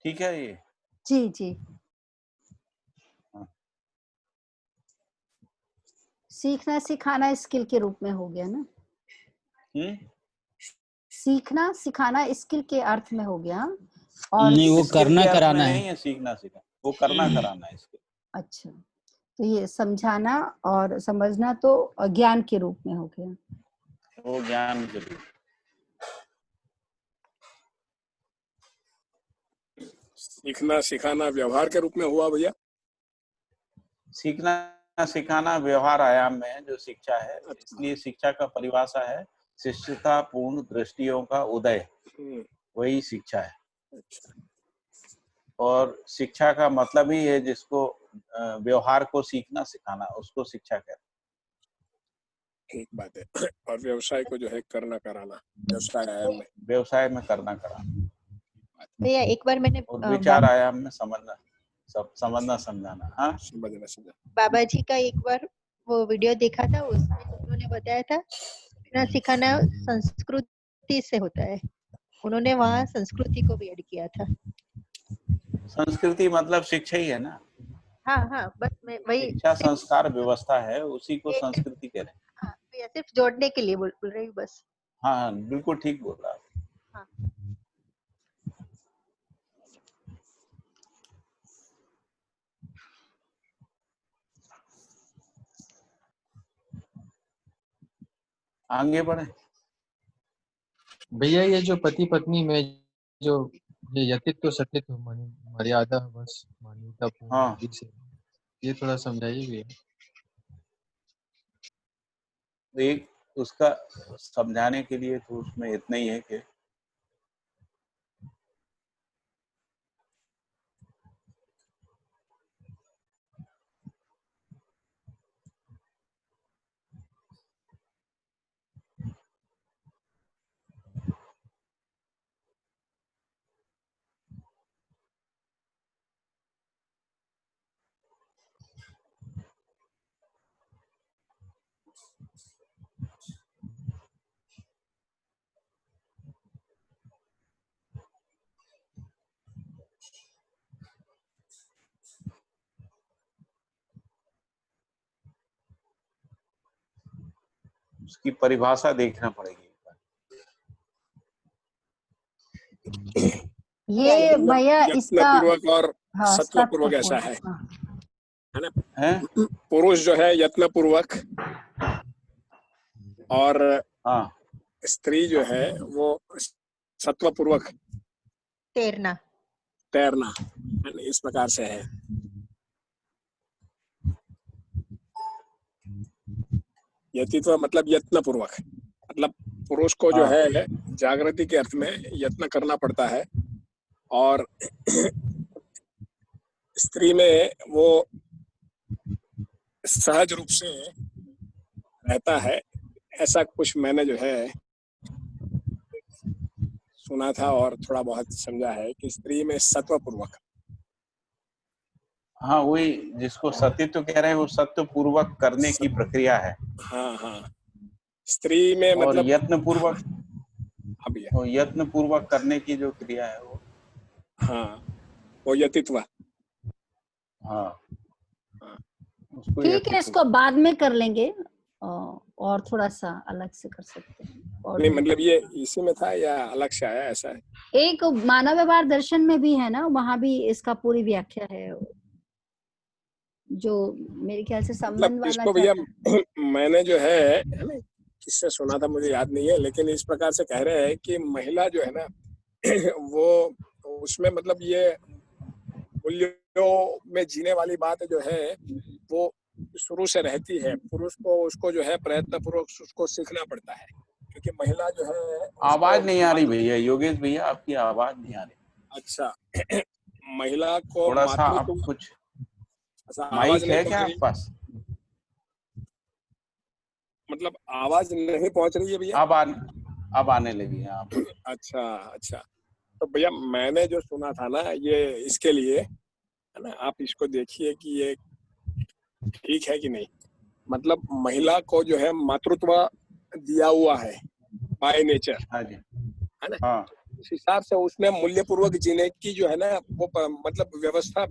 ठीक है ये। जी। जी। हाँ। सीखना सिखाना स्किल के रूप में हो गया ना। सीखना सिखाना स्किल के अर्थ में हो गया। और नहीं, वो करना कराना नहीं है सीखना सिखाना, वो करना कराना है इसके। अच्छा, तो ये समझाना और समझना तो ज्ञान के रूप में हो गया। वो ज्ञान के रूप। सीखना सिखाना व्यवहार के रूप में हुआ भैया। सीखना सिखाना व्यवहार आयाम में है जो शिक्षा है। इसलिए शिक्षा का परिभाषा है शिष्टता पूर्ण दृष्टियों का उदय, वही शिक्षा है। और शिक्षा का मतलब ही है जिसको व्यवहार को सीखना सिखाना, उसको शिक्षा कहते हैं। ठीक बात है। और व्यवसाय को जो है करना कराना, व्यवसाय आयाम में, व्यवसाय में करना कराना। भैया एक बार मैंने और विचार आयाम में समझना समझाना। हाँ, समझना समझना। बाबा जी का एक बार वो वीडियो देखा था, उसमें उन्होंने बताया था सीखना सिखाना संस्कृति से होता है। उन्होंने वहाँ संस्कृति को भी ऐड किया था। संस्कृति मतलब शिक्षा ही है ना। हाँ हाँ, बस मैं वही शिक्षा संस्कार व्यवस्था है, उसी को संस्कृति कह रहे हैं। हाँ, भैया सिर्फ जोड़ने के लिए बोल रही हूँ बस। हाँ, बिल्कुल ठीक बोल रहा है। हाँ। आगे बढ़े भैया। ये जो पति पत्नी में जो ये यतित्व सतित्व मर्यादा बस मान्यता पूर्ण हाँ, आदि से, ये थोड़ा समझाइए भैया। एक उसका समझाने के लिए तो उसमें इतना ही है कि उसकी परिभाषा देखना पड़ेगी। ये भैया इसका यत्नपूर्वक और हाँ सत्वपूर्वक ऐसा है हाँ। ना। हैं? पुरुष जो है यत्नपूर्वक और हाँ, स्त्री जो है वो सत्वपूर्वक तैरना। तैरना, है ना, इस प्रकार से है। यतित्व मतलब यत्नपूर्वक, मतलब पुरुष को जो हाँ। है जागृति के अर्थ में यत्न करना पड़ता है और स्त्री में वो सहज रूप से रहता है। ऐसा कुछ मैंने जो है सुना था और थोड़ा बहुत समझा है कि स्त्री में सत्वपूर्वक। हाँ, वही जिसको सतीत्व कह रहे हैं वो सत्व पूर्वक करने की प्रक्रिया है। हाँ हाँ, स्त्री में और मतलब यत्न पूर्वक, अभी वो यत्न पूर्वक करने की जो क्रिया है वो, हाँ वो यतित्व। हाँ, हाँ। उसको ठीक है, यतित्व। इसको बाद में कर लेंगे और थोड़ा सा अलग से कर सकते हैं। और नहीं मतलब ये इसी में था या अलग से आया, ऐसा है? एक मानव व्यवहार दर्शन में भी है ना, वहां भी इसका पूरी व्याख्या है, जो मेरे ख्याल से मतलब संबंध वाला इसको भैया चैप्टर। मैंने जो है ना किससे सुना था मुझे याद नहीं है, लेकिन इस प्रकार से कह रहे हैं कि महिला जो है ना वो उसमें मतलब ये मूल्यों में जीने वाली बात जो है वो शुरू से रहती है। पुरुष को उसको जो है प्रयत्न पूर्वक उसको सीखना पड़ता है, क्योंकि महिला जो है आवाज नहीं आ रही भैया, योगेश भैया आपकी आवाज नहीं आ रही। अच्छा महिला को थोड़ा सा आप मातृत्व, कुछ, अच्छा आवाज माइक नहीं है पहुंच क्या रही, आपके पास? मतलब आवाज नहीं पहुंच रही है भैया? अब आने लगी है आप। अच्छा अच्छा, तो भैया मैंने जो सुना था ना ये इसके लिए है ना, आप इसको देखिए कि ये ठीक है कि नहीं। मतलब महिला को जो है मातृत्व दिया हुआ है बाय नेचर, हाँ जी, है ना। हाँ, उस हिसाब से उसमें मूल्यपूर्वक जीने की जो है ना वो मतलब व्यवस्था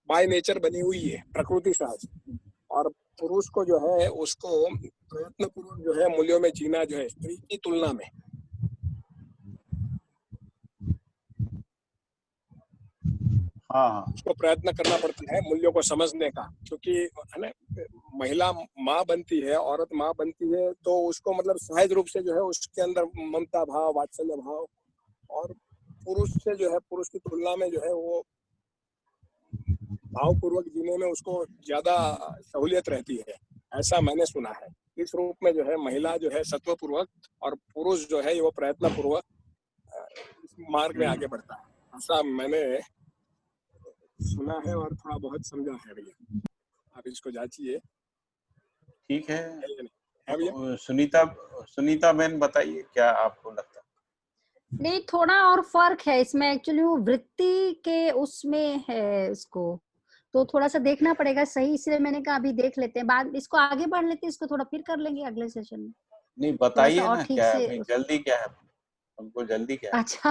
बाय नेचर बनी हुई है, प्रकृति सहज। और पुरुष को जो है उसको प्रयत्न पूर्वक जो है मूल्यों में जीना जो है स्त्री की तुलना में। हाँ, हाँ, उसको प्रयत्न करना पड़ता है मूल्यों को समझने का, क्योंकि है ना महिला माँ बनती है, औरत माँ बनती है, तो उसको मतलब सहज रूप से जो है उसके अंदर ममता भाव, वात्सल्य भाव, और पुरुष से जो है पुरुष की तुलना में जो है वो भावपूर्वक जीने में उसको ज्यादा सहूलियत रहती है, ऐसा मैंने सुना है। इस रूप में जो है महिला जो है सत्वपूर्वक और पुरुष जो है वो प्रयत्न पूर्वक इस मार्ग में आगे बढ़ता है, ऐसा मैंने सुना है और थोड़ा बहुत समझा है भैया। आप इसको जांचिए। ठीक है। है भैया? सुनीता बहन बताइए क्या आपको लगता है? नहीं, थोड़ा और फर्क है इसमें, एक्चुअली वो वृत्ति के उसमें है, उसको तो थोड़ा सा देखना पड़ेगा सही, इसलिए मैंने कहा अभी देख लेते हैं, बाद इसको आगे बढ़ लेते हैं, इसको थोड़ा फिर कर लेंगे अगले सेशन में। नहीं थोड़ा बताइए सा और ना, ठीक क्या है से अभी जल्दी क्या है, हमको जल्दी क्या है? अच्छा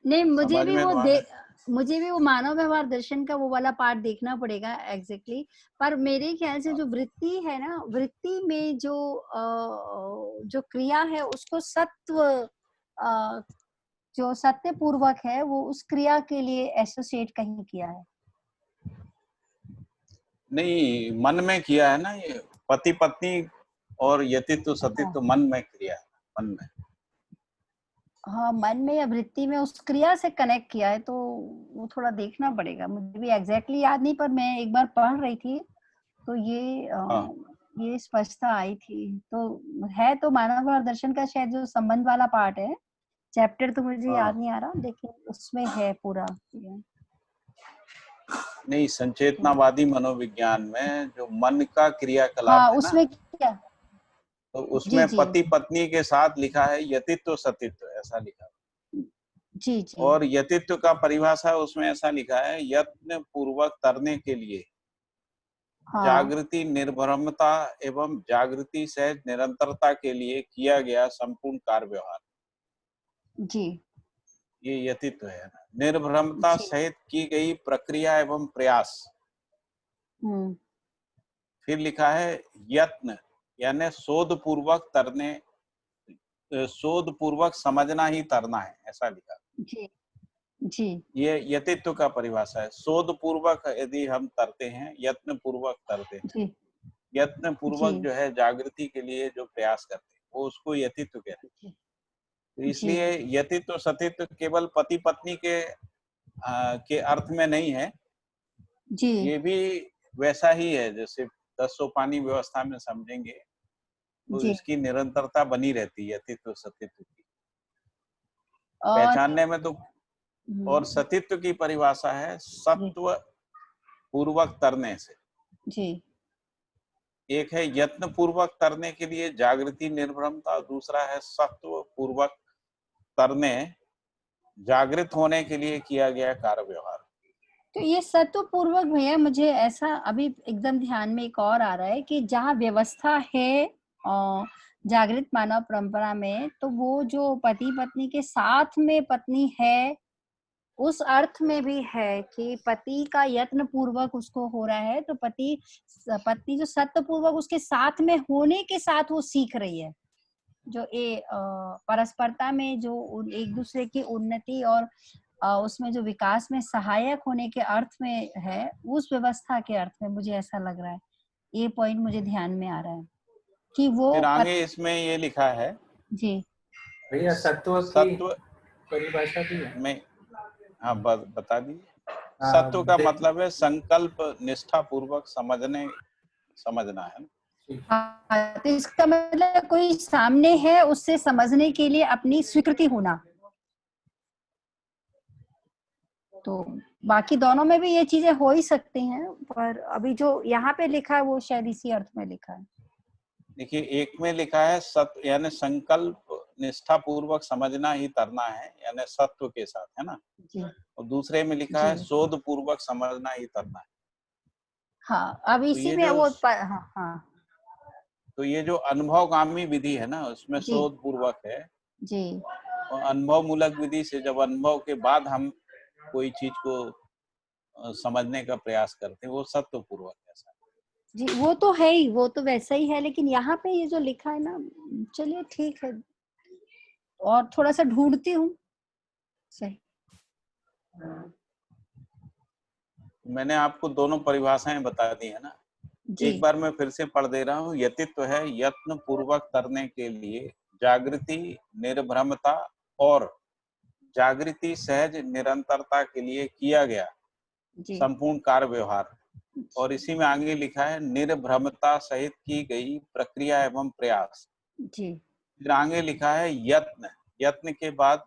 नहीं, समझ में तो आना। मुझे भी वो मानव व्यवहार दर्शन का वो वाला पार्ट देखना पड़ेगा एग्जैक्टली। पर मेरे ख्याल से जो वृत्ति है ना, वृत्ति में जो क्रिया है उसको सत्व जो सत्य पूर्वक है वो उस क्रिया के लिए एसोसिएट कहीं किया है। नहीं, मन में किया है ना ये, पति पत्नी और यतित्व सतीत्व मन में क्रिया है, मन में। हाँ, मन में या वृत्ति में उस क्रिया से कनेक्ट किया है, तो वो थोड़ा देखना पड़ेगा, मुझे भी एग्जैक्टली याद नहीं, पर मैं एक बार पढ़ रही थी तो हाँ, ये स्पष्टता आई थी। तो है तो मानव और दर्शन का शायद जो संबंध वाला पार्ट है, चैप्टर तो मुझे याद हाँ। नहीं आ रहा, लेकिन उसमें है पूरा। नहीं, संचेतनावादी मनोविज्ञान में जो मन का क्रियाकलाप हाँ, है ना, उसमें क्या, तो जी उसमें जी पति पत्नी के साथ लिखा है यतित्व सतीत्व, ऐसा लिखा है। जी जी और यतित्व का परिभाषा उसमें ऐसा लिखा है, यत्न पूर्वक तरने के लिए हाँ जागृति निर्भरमता एवं जागृति से निरंतरता के लिए किया गया संपूर्ण कार्य व्यवहार, जी ये यतित्व है ना। निर्भरमता जी सहित की गई प्रक्रिया एवं प्रयास। हम्म फिर लिखा है यत्न यानी शोध पूर्वक समझना ही तरना है, ऐसा लिखा। जी जी ये यतित्व का परिभाषा है। शोध पूर्वक यदि हम तरते हैं, यत्न पूर्वक तरते हैं, जी यत्न पूर्वक जी जो है जागृति के लिए जो प्रयास करते हैं, वो उसको यतित्व कहते हैं। जी तो इसलिए यतित्व सतित्व केवल पति पत्नी के अर्थ में नहीं है, जी ये भी वैसा ही है जैसे 10 सोपानी व्यवस्था में समझेंगे तो जी इसकी निरंतरता बनी रहती है यतित्व सतित्व की और पहचानने में। तो और हम्म, सतित्व की परिभाषा है जी सत्व पूर्वक तरने से। जी एक है यत्न पूर्वक तरने के लिए जागृति निर्भरता, दूसरा है सत्व पूर्वक तरने जागृत होने के लिए किया गया कार्य व्यवहार। तो ये सत्वपूर्वक भैया मुझे ऐसा अभी एकदम ध्यान में एक और आ रहा है कि जहाँ व्यवस्था है जागृत मानव परंपरा में, तो वो जो पति पत्नी के साथ में पत्नी है उस अर्थ में भी है कि पति का यत्न पूर्वक उसको हो रहा है, तो पत्नी जो सत्य पूर्वक उसके साथ में होने के साथ वो सीख रही है, जो ये परस्परता में जो एक दूसरे की उन्नति और उसमें जो विकास में सहायक होने के अर्थ में है, उस व्यवस्था के अर्थ में मुझे ऐसा लग रहा है। ये पॉइंट मुझे ध्यान में आ रहा है कि वो फिर आगे इसमें ये लिखा है जी भैया सत्व की सत्व परिभाषा भी है। में, हाँ बता दीजिए। सत्व का मतलब है संकल्प निष्ठा पूर्वक समझना है। हाँ, तो इसका मतलब कोई सामने है उससे समझने के लिए अपनी स्वीकृति होना। तो बाकी दोनों में भी ये चीजें हो ही सकती हैं, पर अभी जो यहाँ पे लिखा है वो शायद इसी अर्थ में लिखा है। देखिए, एक में लिखा है सत्व यानी संकल्प निष्ठा पूर्वक समझना ही तरना है, यानी सत्व के साथ, है ना। जी और दूसरे में लिखा है जी शोध पूर्वक समझना ही तरना है। हाँ, अब तो इसी ये में जो वो हाँ हाँ तो ये जो अनुभवगामी विधि है ना, उसमें जी शोध पूर्वक है। जी और अनुभव मूलक विधि से जब अनुभव के बाद हम कोई चीज को समझने का प्रयास करते हैं, वो सत्व पूर्वक है। जी, वो तो है ही, वो तो वैसा ही है, लेकिन यहाँ पे ये जो लिखा है ना, चलिए ठीक है, और थोड़ा सा ढूंढती हूँ। सही मैंने आपको दोनों परिभाषाएं बता दी है ना। जी एक बार मैं फिर से पढ़ दे रहा हूँ। यतित्व है यत्न पूर्वक करने के लिए जागृति निर्भ्रमता और जागृति सहज निरंतरता के लिए किया गया जी संपूर्ण कार्य व्यवहार। और इसी में आगे लिखा है निर्भ्रमता सहित की गई प्रक्रिया एवं प्रयास। जी फिर आगे लिखा है यत्न, यत्न के बाद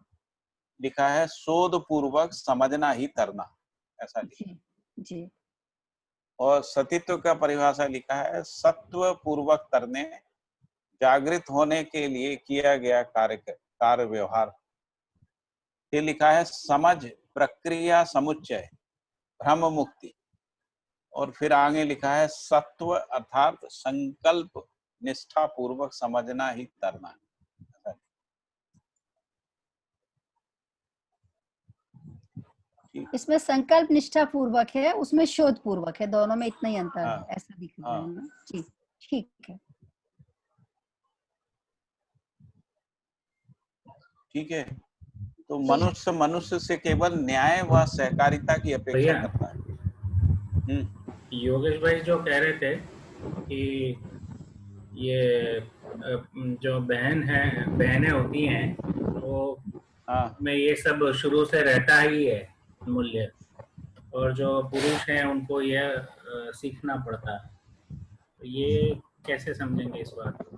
लिखा है शोध पूर्वक समझना ही तरना, ऐसा लिखा। जी जी और सतित्व का परिभाषा लिखा है सत्व पूर्वक तरने जागृत होने के लिए किया गया कार्य व्यवहार। ये लिखा है समझ प्रक्रिया समुच्चय भ्रम मुक्ति। और फिर आगे लिखा है सत्व अर्थात संकल्प निष्ठा पूर्वक समझना ही तरना। इसमें संकल्प निष्ठा पूर्वक है, उसमें शोध पूर्वक है, दोनों में इतना ही अंतर है, हाँ ऐसा दिख रहा है हाँ ना। जी ठीक है। ठीक है। तो जी मनुष्य से केवल न्याय व सहकारिता की अपेक्षा भैया करता है। योगेश भाई जो कह रहे थे कि ये जो बहनें होती हैं वो हाँ में ये सब शुरू से रहता ही है मूल्य, और जो पुरुष हैं उनको यह सीखना पड़ता है। तो ये कैसे समझेंगे इस बात को?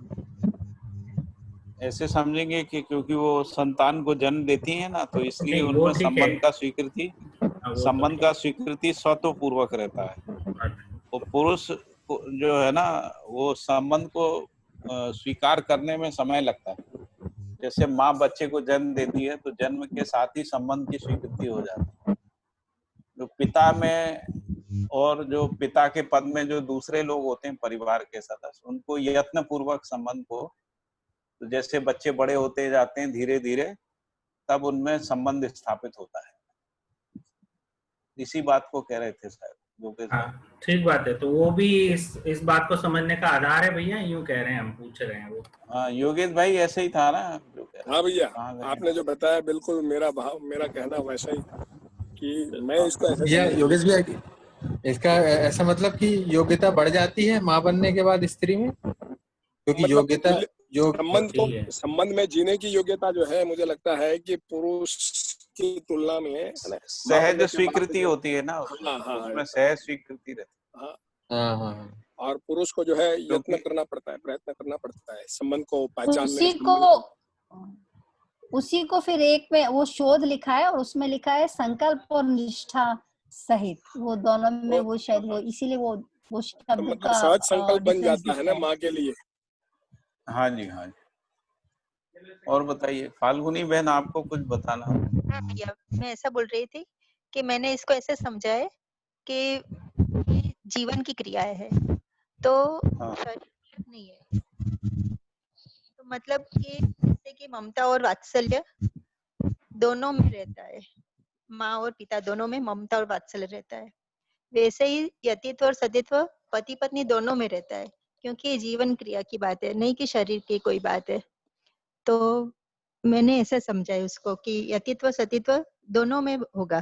ऐसे समझेंगे कि क्योंकि वो संतान को जन्म देती है ना, तो इसलिए नहीं वो उनमें ठीक है, वो तो संबंध ठीक का स्वीकृति स्वतः पूर्वक रहता है। है। वो पुरुष को जो है ना, वो संबंध को स्वीकार करने में समय लगता है। जैसे माँ बच्चे को जन्म देती है तो जन्म के साथ ही संबंध की स्वीकृति हो जाती है। जो पिता में और जो पिता के पद में जो दूसरे लोग होते हैं परिवार के सदस्य, उनको यत्न पूर्वक संबंध को, तो जैसे बच्चे बड़े होते जाते हैं धीरे धीरे, तब उनमें संबंध स्थापित होता है। इसी बात को कह रहे थे शायद। योगेश। हाँ ठीक बात है। तो वो भी इस बात को समझने का आधार है भैया, यूं कह रहे हैं, हम पूछ रहे हैं वो। हाँ योगेश भाई ऐसे ही था ना जो कह रहे हाँ भैया, कहाँ गए? आपने जो बताया बिल्कुल मेरा भाव, मेरा कहना वैसा ही था कि मैं इसको ऐसे या समझ, योगेश भैया, इसका ऐसा मतलब कि योग्यता बढ़ जाती है माँ बनने के बाद स्त्री में, क्योंकि मतलब योग्यता योग होती है। संबंध में जीने की योग्यता जो है, मुझे लगता है कि पुरुष की तुलना में, है ना, माँ सहज बनने के बाद स्वीकृति जो, होती है ना हाँ हाँ उसमें सहज स्वीकृति रहती हाँ, हाँ हाँ और पुरुष को जो है है। यत्न क्योंकि करना पड़ता है, प्रयत्न करना पड़ता है संबंध को तो पहचानने, उसी को फिर एक में वो शोध लिखा है और उसमें लिखा है संकल्प और निष्ठा सहित, वो दोनों में वो शायद वो इसीलिए वो शब्द मतलब का सहज संकल्प बन डिफरेंस जाता है दिखता ना माँ के लिए। हाँ जी हाँ जी। और बताइए फाल्गुनी बहन, आपको कुछ बताना? हाँ भैया, मैं ऐसा बोल रही थी कि मैंने इसको ऐसे समझा है कि ये जीवन की क्रियाएं है, तो हाँ। शरीर नहीं है। तो मतलब कि जैसे कि ममता और वात्सल्य दोनों में रहता है, माँ और पिता दोनों में ममता और वात्सल्य रहता है, वैसे ही यतित्व और सतित्व पति पत्नी दोनों में रहता है, क्योंकि ये जीवन क्रिया की बात है, नहीं कि शरीर की कोई बात है। तो मैंने ऐसा समझा है उसको कि यतित्व सतित्व दोनों में होगा।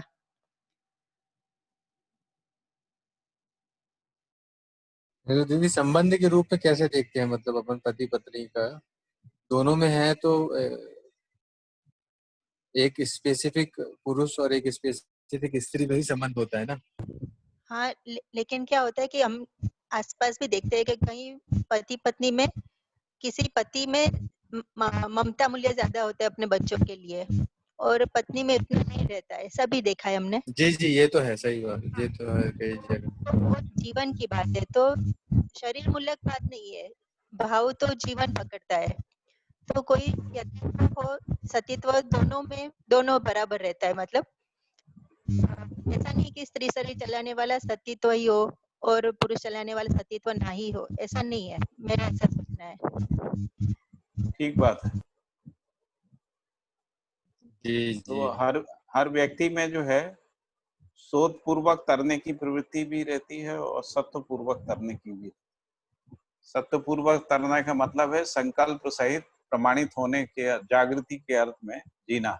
तो दीदी संबंध के रूप में कैसे देखते हैं, मतलब अपन पति पत्नी का दोनों में है तो एक स्पेसिफिक पुरुष और एक स्पेसिफिक स्त्री में ही संबंध होता है ना। हाँ, लेकिन क्या होता है कि हम आसपास भी देखते हैं कि कहीं पति पत्नी में किसी पति में ममता मूल्य ज्यादा होता है अपने बच्चों के लिए, और पत्नी में इतना नहीं रहता है, ऐसा भी देखा है हमने। जी जी, ये तो है, सही बात, ये तो है कई जगह। तो वो जीवन की बात है, तो शरीर मूल्यक बात नहीं है, भाव तो जीवन पकड़ता है। तो कोई यतित्व हो सतीत्व दोनों बराबर रहता है, मतलब ऐसा नहीं कि स्त्री शरीर चलाने वाला सतीत्व ही हो और पुरुष चलाने वाला सतीत्व ना ही हो, ऐसा नहीं है, मेरा ऐसा सोचना है। ठीक बात है। जी तो जी। हर व्यक्ति में जो है शोध पूर्वक तरने की प्रवृत्ति भी रहती है और सत्व पूर्वक तरने की भी। सत्व पूर्वक तरने का मतलब है संकल्प सहित प्रमाणित होने के जागृति के अर्थ में जीना,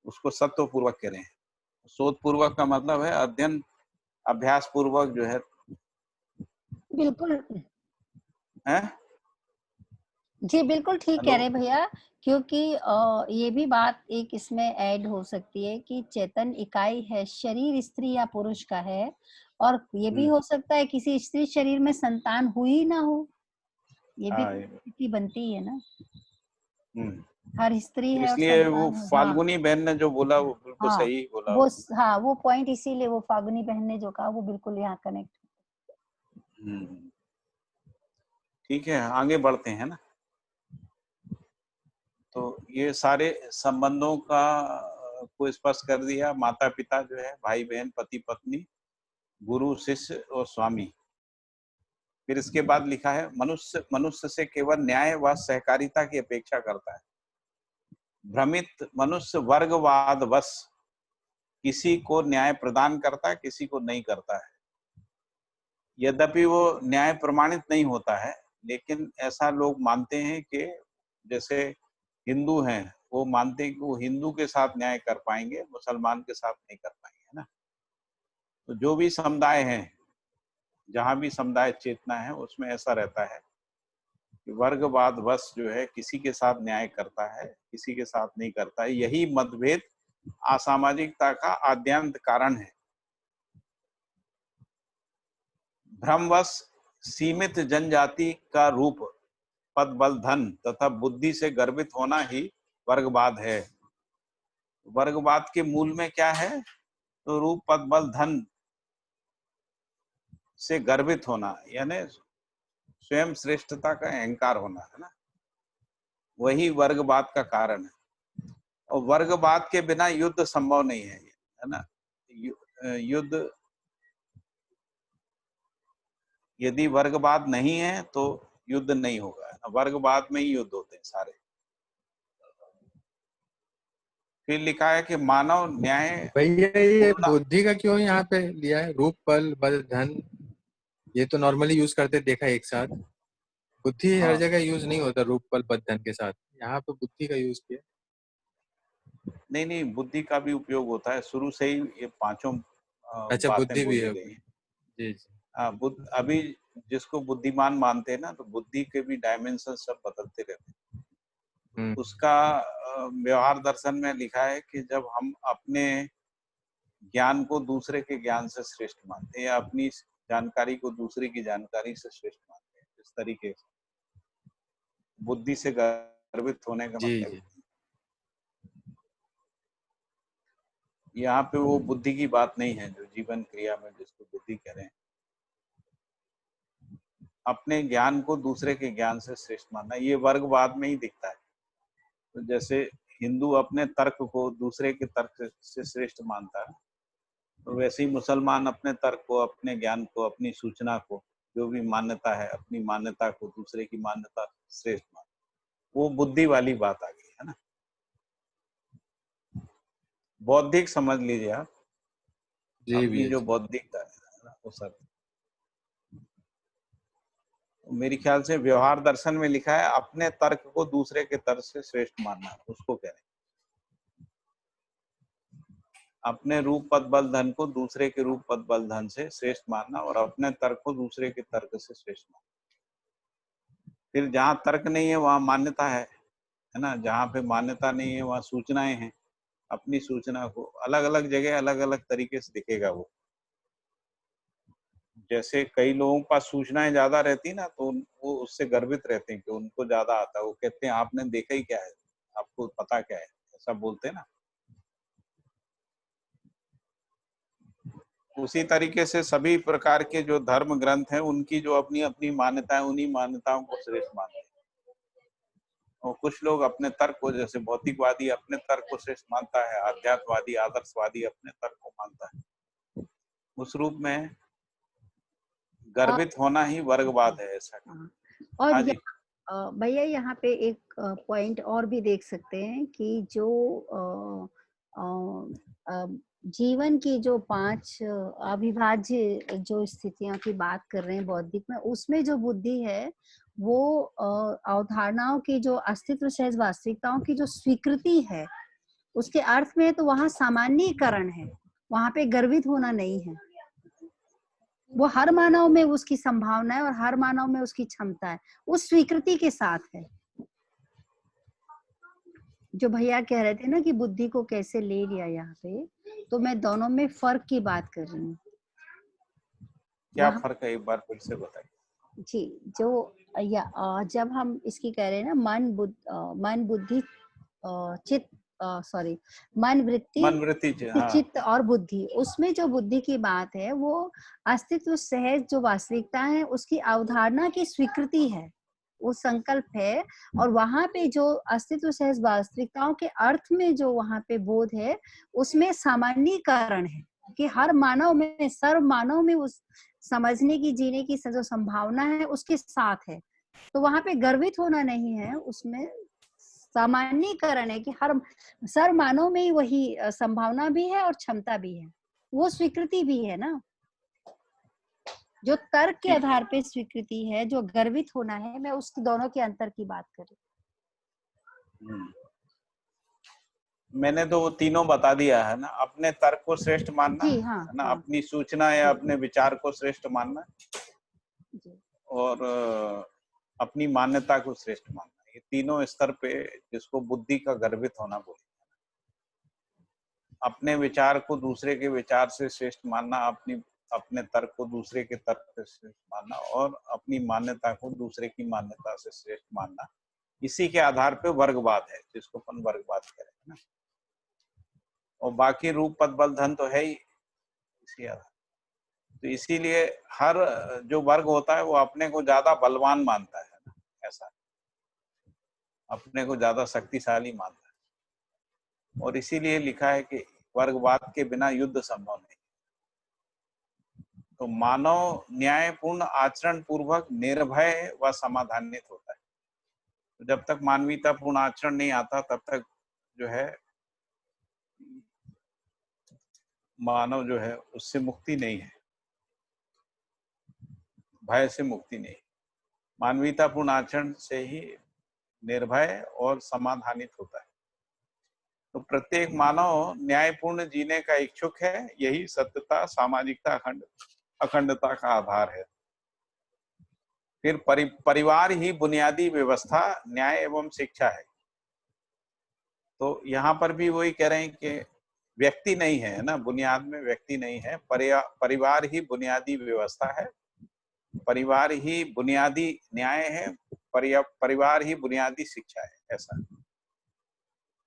उसको सत्व पूर्वक कह रहे हैं। शोध पूर्वक का मतलब है अध्ययन अभ्यास पूर्वक जो है बिल्कुल है? जी, बिल्कुल ठीक कह हेलो। रहे हैं भैया, क्योंकि ये भी बात एक इसमें ऐड हो सकती है कि चेतन इकाई है, शरीर स्त्री या पुरुष का है, और ये भी हो सकता है किसी स्त्री शरीर में संतान हुई ना हो, ये भी हाँ, स्थिति बनती है ना, हम्म। हर स्त्री है और इसलिए वो संतान है। हाँ फाल्गुनी बहन ने जो बोला वो बिल्कुल हाँ, सही बोला। हाँ वो पॉइंट, इसीलिए वो फागुनी बहन ने जो कहा वो बिल्कुल यहाँ कनेक्ट। ठीक है, आगे बढ़ते हैं ना। तो ये सारे संबंधों का को स्पष्ट कर दिया, माता पिता जो है, भाई बहन, पति पत्नी, गुरु शिष्य और स्वामी। फिर इसके बाद लिखा है मनुष्य मनुष्य से केवल न्याय व सहकारिता की अपेक्षा करता है। भ्रमित मनुष्य वर्गवाद बस किसी को न्याय प्रदान करता है, किसी को नहीं करता है। यद्यपि वो न्याय प्रमाणित नहीं होता है, लेकिन ऐसा लोग मानते हैं कि जैसे हिंदू हैं, वो मानते हैं कि वो हिंदू के साथ न्याय कर पाएंगे, मुसलमान के साथ नहीं कर पाएंगे, है ना। तो जो भी समुदाय है, जहां भी समुदाय चेतना है, उसमें ऐसा रहता है कि वर्गवाद बस जो है किसी के साथ न्याय करता है, किसी के साथ नहीं करता है। यही मतभेद असामाजिकता का आद्यंत कारण है। भ्रमवश सीमित जनजाति का रूप पद बल धन तथा बुद्धि से गर्वित होना ही वर्गवाद है। वर्गवाद के मूल में क्या है? तो रूप पद बल धन से गर्वित होना, यानी स्वयं श्रेष्ठता का अहंकार होना, है ना, वही वर्गवाद का कारण है। और वर्गवाद के बिना युद्ध संभव नहीं है ना। युद्ध, यदि वर्गवाद नहीं है तो युद्ध नहीं होगा, वर्गवाद में ही युद्ध होते हैं सारे। फिर लिखा है कि मानव न्याय भैया ये पूर्ण। बुद्धि का क्यों यहाँ पे लिया है? रूप, बल, बल, धन, ये तो नॉर्मली यूज करते देखा है एक साथ। बुद्धि हर हाँ, जगह यूज नहीं होता रूप, बल, बल, धन के साथ, यहाँ पे बुद्धि का यूज किया। नहीं नहीं, बुद्धि का भी उपयोग होता है, शुरू से ही ये पांचों अच्छा, बातें बुद्धि भी बोली है। गई हैं। जी जी। हाँ, बुद्ध अभी जिसको बुद्धिमान मानते हैं ना, तो बुद्धि के भी डायमेंशन सब बदलते रहते हैं। उसका व्यवहार दर्शन में लिखा है कि जब हम अपने ज्ञान को दूसरे के ज्ञान से श्रेष्ठ मानते हैं, या अपनी जानकारी को दूसरे की जानकारी से श्रेष्ठ मानते हैं, इस तरीके से बुद्धि से गर्वित होने का जी मतलब जी। यहाँ पे वो बुद्धि की बात नहीं है जो जीवन क्रिया में जिसको बुद्धि कह रहे हैं। अपने ज्ञान को दूसरे के ज्ञान से श्रेष्ठ मानना, ये वर्गवाद में ही दिखता है। तो जैसे हिंदू अपने तर्क को दूसरे के तर्क से श्रेष्ठ मानता है, तो वैसे ही मुसलमान अपने तर्क को, अपने ज्ञान को, अपनी सूचना को, जो भी मान्यता है, अपनी मान्यता को दूसरे की मान्यता श्रेष्ठ मानता है। वो बुद्धि वाली बात आ गई है ना। बौद्धिक समझ लीजिए आप, जी अपनी भैया जो जी। बौद्धिकता है ना, वो सब। मेरे ख्याल से व्यवहार दर्शन में लिखा है अपने तर्क को दूसरे के तर्क से श्रेष्ठ मानना, उसको कह रहे हैं। अपने रूप पद बल धन को दूसरे के रूप पद बल धन से श्रेष्ठ मानना, और अपने तर्क को दूसरे के तर्क से श्रेष्ठ मानना। फिर जहाँ तर्क नहीं है वहां मान्यता है ना। जहाँ पे मान्यता नहीं है वहां सूचनाएं हैं। अपनी सूचना को अलग अलग जगह अलग अलग तरीके से दिखेगा वो। जैसे कई लोगों के पास सूचनाएं ज्यादा रहती ना, तो वो उससे गर्वित रहते हैं कि उनको ज्यादा आता है। वो कहते हैं आपने देखा ही क्या है, आपको पता क्या है, ऐसा बोलते हैं ना। उसी तरीके से सभी प्रकार के जो धर्म ग्रंथ हैं, उनकी जो अपनी अपनी मान्यताएं, उन्हीं मान्यताओं को श्रेष्ठ मानते हैं। और कुछ लोग अपने तर्क को, जैसे भौतिकवादी अपने तर्क को श्रेष्ठ मानता है, आध्यात्मवादी आदर्शवादी अपने तर्क को मानता है। उस रूप में गर्वित होना ही वर्गवाद है, ऐसा। और हाँ जी। भैया यहाँ पे एक पॉइंट और भी देख सकते हैं कि जो जीवन की जो 5 अविभाज्य जो स्थितियों की बात कर रहे हैं बौद्धिक में, उसमें जो बुद्धि है वो अवधारणाओं की जो अस्तित्व सहज वास्तविकताओं की जो स्वीकृति है, उसके अर्थ में तो वहां सामान्यीकरण है, वहां पे गर्वित होना नहीं है। वो हर मानव में उसकी संभावना है और हर मानव में उसकी क्षमता है, उस स्वीकृति के साथ है। जो भैया कह रहे थे ना कि बुद्धि को कैसे ले लिया यहाँ पे, तो मैं दोनों में फर्क की बात कर रही हूँ। क्या फर्क है, एक बार फिर से बताइए। जी, जो जब हम इसकी कह रहे हैं ना मन बुद्धि चित्त, सॉरी, मन वृत्ति चित्त और बुद्धि, उसमें जो बुद्धि की बात है वो अस्तित्व सहज जो वास्तविकता है उसकी अवधारणा की स्वीकृति है, वो संकल्प है। और वहां पे जो अस्तित्व सहज वास्तविकताओं के अर्थ में जो वहां पे बोध है, उसमें सामान्यीकरण है कि हर मानव में, सर्व मानव में उस समझने की, जीने की जो संभावना है उसके साथ है। तो वहां पे गर्वित होना नहीं है, उसमें सामान्यीकरण है कि हर सर्व मानव में ही वही संभावना भी है और क्षमता भी है, वो स्वीकृति भी है ना। जो तर्क के आधार पे स्वीकृति है, जो गर्वित होना है, मैं उस दोनों के अंतर की बात कर रही हूँ। मैंने तो वो तीनों बता दिया है ना। अपने तर्क को श्रेष्ठ मानना जी हाँ, है ना, हाँ, अपनी सूचना या अपने विचार को श्रेष्ठ मानना, जी। और अपनी मान्यता को श्रेष्ठ मानना। ये तीनों स्तर पे जिसको बुद्धि का गर्वित होना बोलते हैं। अपने विचार को दूसरे के विचार से श्रेष्ठ मानना, अपने तर्क को दूसरे के तर्क से श्रेष्ठ मानना, और अपनी मान्यता को दूसरे की मान्यता से श्रेष्ठ मानना, इसी के आधार पे वर्गवाद है, जिसको अपन वर्गवाद कह रहे हैं ना। और बाकी रूप पद बल धन तो है ही इसी आधार। तो इसीलिए हर जो वर्ग होता है वो अपने को ज्यादा बलवान मानता है ना, ऐसा, अपने को ज्यादा शक्तिशाली मानता है। और इसीलिए लिखा है कि वर्गवाद के बिना युद्ध संभव नहीं। तो मानव न्यायपूर्ण आचरण पूर्वक निर्भय व समाधानित होता है। तो जब तक मानवीयतापूर्ण आचरण नहीं आता, तब तक जो है मानव जो है उससे मुक्ति नहीं है, भय से मुक्ति नहीं। मानवीयतापूर्ण आचरण से ही निर्भय और समाधानित होता है। तो प्रत्येक मानव न्यायपूर्ण जीने का इच्छुक है, यही सत्यता, सामाजिकता, अखंडता का आधार है। फिर परिवार ही बुनियादी व्यवस्था, न्याय एवं शिक्षा है। तो यहाँ पर भी वही कह रहे हैं कि व्यक्ति नहीं है ना, बुनियाद में व्यक्ति नहीं है, परिवार ही बुनियादी व्यवस्था है, परिवार ही बुनियादी न्याय है, परिवार ही बुनियादी शिक्षा है। ऐसा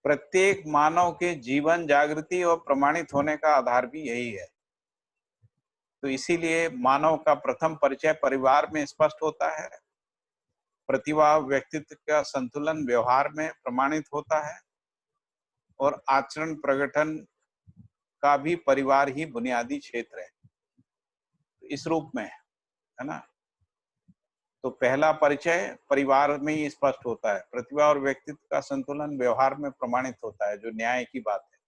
प्रत्येक मानव के जीवन जागृति और प्रमाणित होने का आधार भी यही है। तो इसीलिए मानव का प्रथम परिचय परिवार में स्पष्ट होता है। प्रतिभा व्यक्तित्व का संतुलन व्यवहार में प्रमाणित होता है और आचरण प्रगठन का भी परिवार ही बुनियादी क्षेत्र है। इस रूप में है ना। तो पहला परिचय परिवार में ही स्पष्ट होता है। प्रतिभा और व्यक्तित्व का संतुलन व्यवहार में प्रमाणित होता है, जो न्याय की बात है।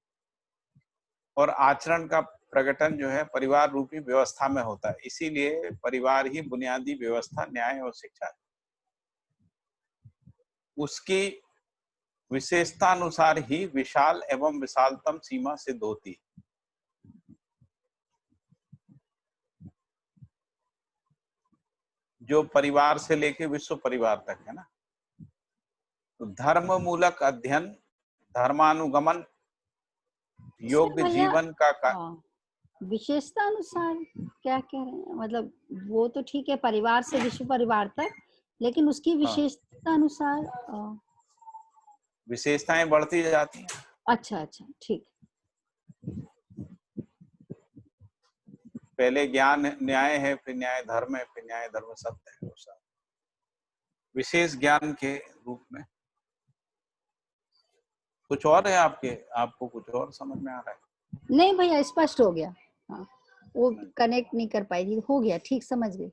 और आचरण का प्रगटन जो है परिवार रूपी व्यवस्था में होता है। इसीलिए परिवार ही बुनियादी व्यवस्था, न्याय और शिक्षा है। उसकी विशेषता अनुसार ही विशाल एवं विशालतम सीमा सिद्ध होती है। जो परिवार से लेके विश्व परिवार तक है ना। तो धर्म मूलक अध्ययन, धर्मानुगमन, योग्य जीवन का विशेषता अनुसार क्या कह रहे हैं? मतलब वो तो ठीक है, परिवार से विश्व परिवार तक, लेकिन उसकी विशेषता अनुसार विशेषताएं बढ़ती जाती हैं। अच्छा अच्छा, ठीक। पहले ज्ञान न्याय है, फिर न्याय धर्म है, फिर न्याय धर्म सत्य है। वो विशेष ज्ञान के रूप में कुछ और है आपको कुछ और समझ में आ रहा है? नहीं भैया, स्पष्ट हो गया। हाँ, वो कनेक्ट नहीं कर पाई थी, हो गया, ठीक, समझ गई।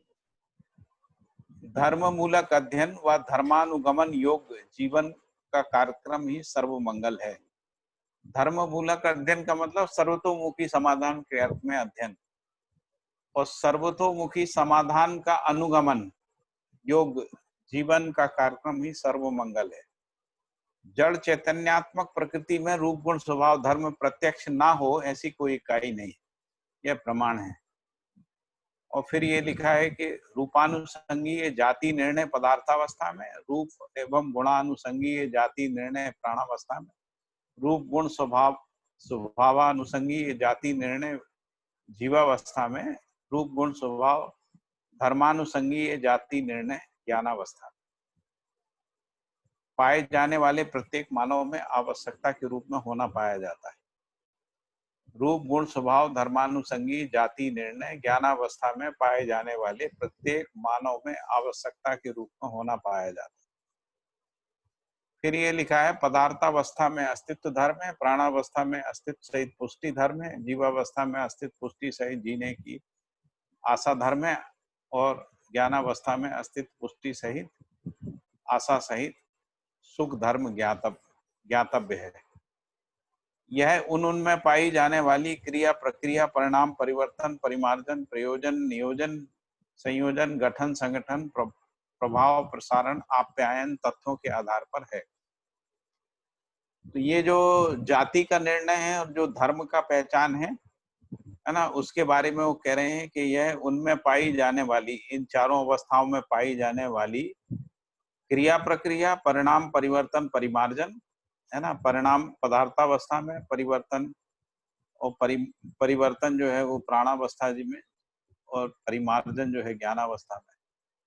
धर्म मूलक अध्ययन व धर्मानुगमन योग जीवन का कार्यक्रम ही सर्वमंगल है। धर्म मूलक अध्ययन का मतलब सर्वतोमुखी समाधान के अर्थ में अध्ययन, और सर्वतोमुखी समाधान का अनुगमन योग जीवन का कार्यक्रम ही सर्वमंगल है। जड़ चैतन्यात्मक प्रकृति में रूप गुण स्वभाव धर्म प्रत्यक्ष ना हो, ऐसी कोई इकाई नहीं, यह प्रमाण है। और फिर ये लिखा है कि रूपानुसंगीय जाति निर्णय पदार्थावस्था में, रूप एवं गुणानुसंगीय जाति निर्णय प्राणावस्था में, रूप गुण स्वभावानुसंगीय जाति निर्णय जीवावस्था में, रूप गुण स्वभाव धर्मानुसंगीय जाति निर्णय ज्ञानावस्था। पाए जाने वाले प्रत्येक मानव में आवश्यकता के रूप में होना पाया जाता है। रूप गुण स्वभाव धर्मानुसंगी जाति निर्णय ज्ञानावस्था में पाए जाने वाले प्रत्येक मानव में आवश्यकता के रूप में होना पाया जाता है। फिर ये लिखा है पदार्थावस्था में अस्तित्व धर्म है, प्राणावस्था में अस्तित्व सहित पुष्टि धर्म है, जीवावस्था में अस्तित्व पुष्टि सहित जीने की आशा धर्म है, और ज्ञानावस्था में अस्तित्व पुष्टि सहित आशा सहित सुख धर्म ज्ञातव्य है। यह उनमें पाई जाने वाली क्रिया प्रक्रिया परिणाम परिवर्तन परिमार्जन प्रयोजन नियोजन संयोजन गठन संगठन प्रभाव प्रसारण आप्यायन तत्वों के आधार पर है। तो ये जो जाति का निर्णय है और जो धर्म का पहचान है ना, उसके बारे में वो कह रहे हैं कि यह उनमें पाई जाने वाली, इन चारों अवस्थाओं में पाई जाने वाली क्रिया प्रक्रिया परिणाम परिवर्तन परिमार्जन है ना। परिणाम पदार्थावस्था में, परिवर्तन और परिवर्तन जो है वो प्राणावस्था जी में, और परिमार्जन जो है ज्ञानावस्था में।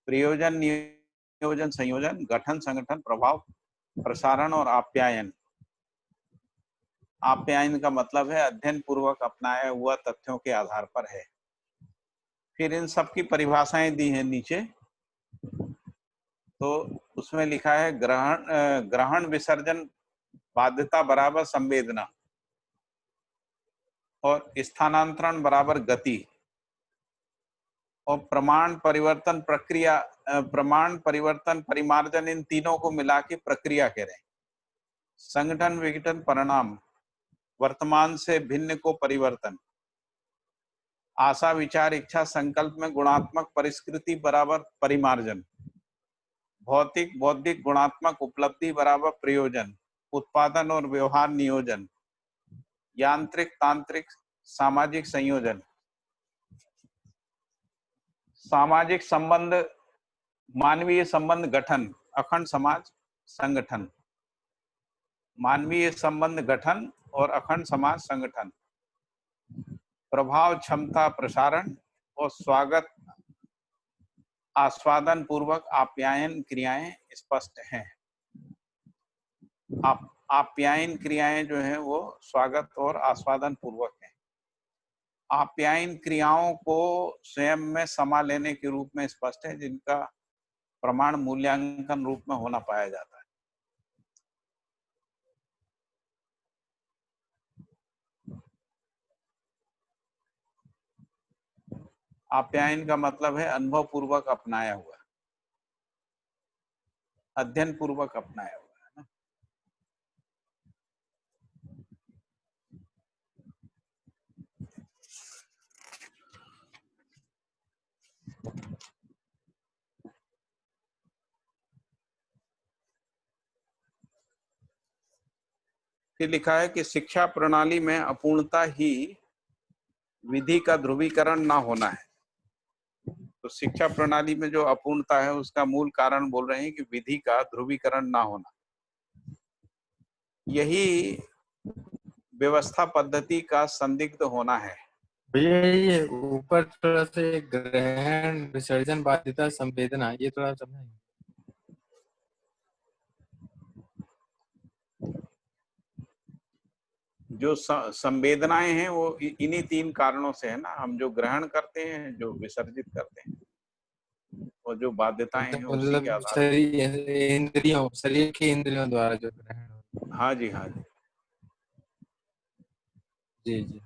प्रयोजन नियोजन संयोजन गठन संगठन प्रभाव प्रसारण और आप्यायन। आप्यायन का मतलब है अध्ययन पूर्वक अपनाया हुआ तथ्यों के आधार पर है। फिर इन सब की परिभाषाएं दी हैं नीचे। तो उसमें लिखा है ग्रहण विसर्जन बाध्यता बराबर संवेदना, और स्थानांतरण बराबर गति, और प्रमाण परिवर्तन प्रक्रिया प्रमाण परिवर्तन परिमार्जन, इन तीनों को मिला के प्रक्रिया कह रहे हैं। संगठन विघटन परिणाम, वर्तमान से भिन्न को परिवर्तन, आशा विचार इच्छा संकल्प में गुणात्मक परिस्कृति बराबर परिमार्जन, भौतिक बौद्धिक गुणात्मक उपलब्धि बराबर प्रयोजन, उत्पादन और व्यवहार नियोजन, यांत्रिक तांत्रिक सामाजिक संयोजन, सामाजिक संबंध मानवीय संबंध गठन, अखंड समाज संगठन, मानवीय संबंध गठन और अखंड समाज संगठन, प्रभाव क्षमता प्रसारण और स्वागत आस्वादन पूर्वक आप्यायन क्रियाएं स्पष्ट हैं। आप्यायन क्रियाएं जो है वो स्वागत और आस्वादन पूर्वक है। आप्यायन क्रियाओं को स्वयं में समा लेने के रूप में स्पष्ट है, जिनका प्रमाण मूल्यांकन रूप में होना पाया जाता है। आप्यायन का मतलब है अनुभव पूर्वक अपनाया हुआ, अध्ययन पूर्वक अपनाया हुआ, है ना। फिर लिखा है कि शिक्षा प्रणाली में अपूर्णता ही विधि का ध्रुवीकरण ना होना है। तो शिक्षा प्रणाली में जो अपूर्णता है उसका मूल कारण बोल रहे हैं कि विधि का ध्रुवीकरण ना होना, यही व्यवस्था पद्धति का संदिग्ध होना है। भैया ये ऊपर थोड़ा सा ग्रहण विसर्जन बाध्यता संवेदना, ये थोड़ा समझाएंगे। जो संवेदनाएं हैं वो इन्हीं तीन कारणों से है ना। हम जो ग्रहण करते हैं, जो विसर्जित करते हैं, और जो बाध्यताएं हैं उसी के मतलब आधार शरीर के इंद्रियों द्वारा जो ग्रहण होता है। हाँ जी, हाँ जी। जी जी।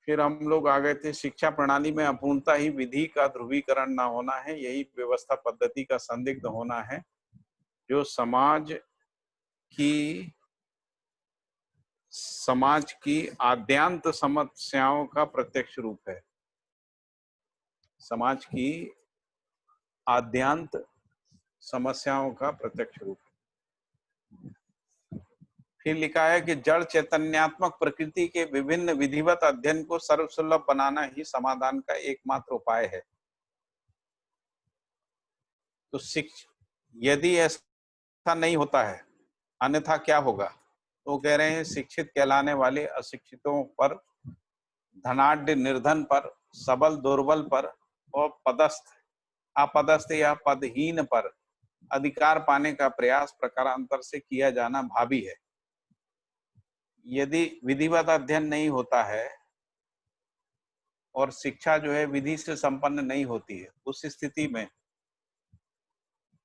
फिर हम लोग आ गए थे, शिक्षा प्रणाली में अपूर्णता ही विधि का ध्रुवीकरण ना होना है, यही व्यवस्था पद्धति का संदिग्ध होना है, जो समाज की आद्यांत समस्याओं का प्रत्यक्ष रूप है। समाज की आद्यांत समस्याओं का प्रत्यक्ष रूप है। फिर लिखा है कि जड़ चैतन्यात्मक प्रकृति के विभिन्न विधिवत अध्ययन को सर्वसुलभ बनाना ही समाधान का एकमात्र उपाय है। तो यदि ऐसा नहीं होता है, अन्यथा क्या होगा? तो कह रहे हैं शिक्षित कहलाने वाले अशिक्षितों पर, धनाढ्य निर्धन पर, सबल दुर्बल पर और पदस्थ अपदस्थ या पदहीन पर अधिकार पाने का प्रयास प्रकारांतर से किया जाना भावी है। यदि विधिवत अध्ययन नहीं होता है और शिक्षा जो है विधि से संपन्न नहीं होती है, उस स्थिति में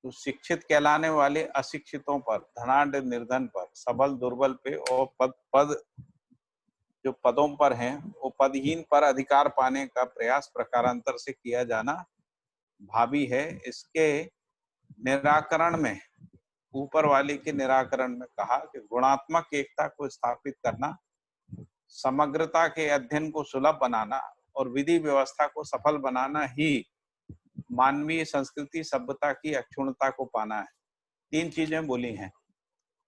तो शिक्षित कहलाने वाले अशिक्षितों पर, धनाढ्य निर्धन पर, सबल दुर्बल पे और पद जो पदों पर हैं वो पदहीन पर अधिकार पाने का प्रयास प्रकारांतर से किया जाना भावी है। इसके निराकरण में, ऊपर वाले के निराकरण में कहा कि गुणात्मक एकता को स्थापित करना, समग्रता के अध्ययन को सुलभ बनाना और विधि व्यवस्था को सफल बनाना ही मानवीय संस्कृति सभ्यता की अक्षुण्णता को पाना है। तीन चीजें बोली हैं।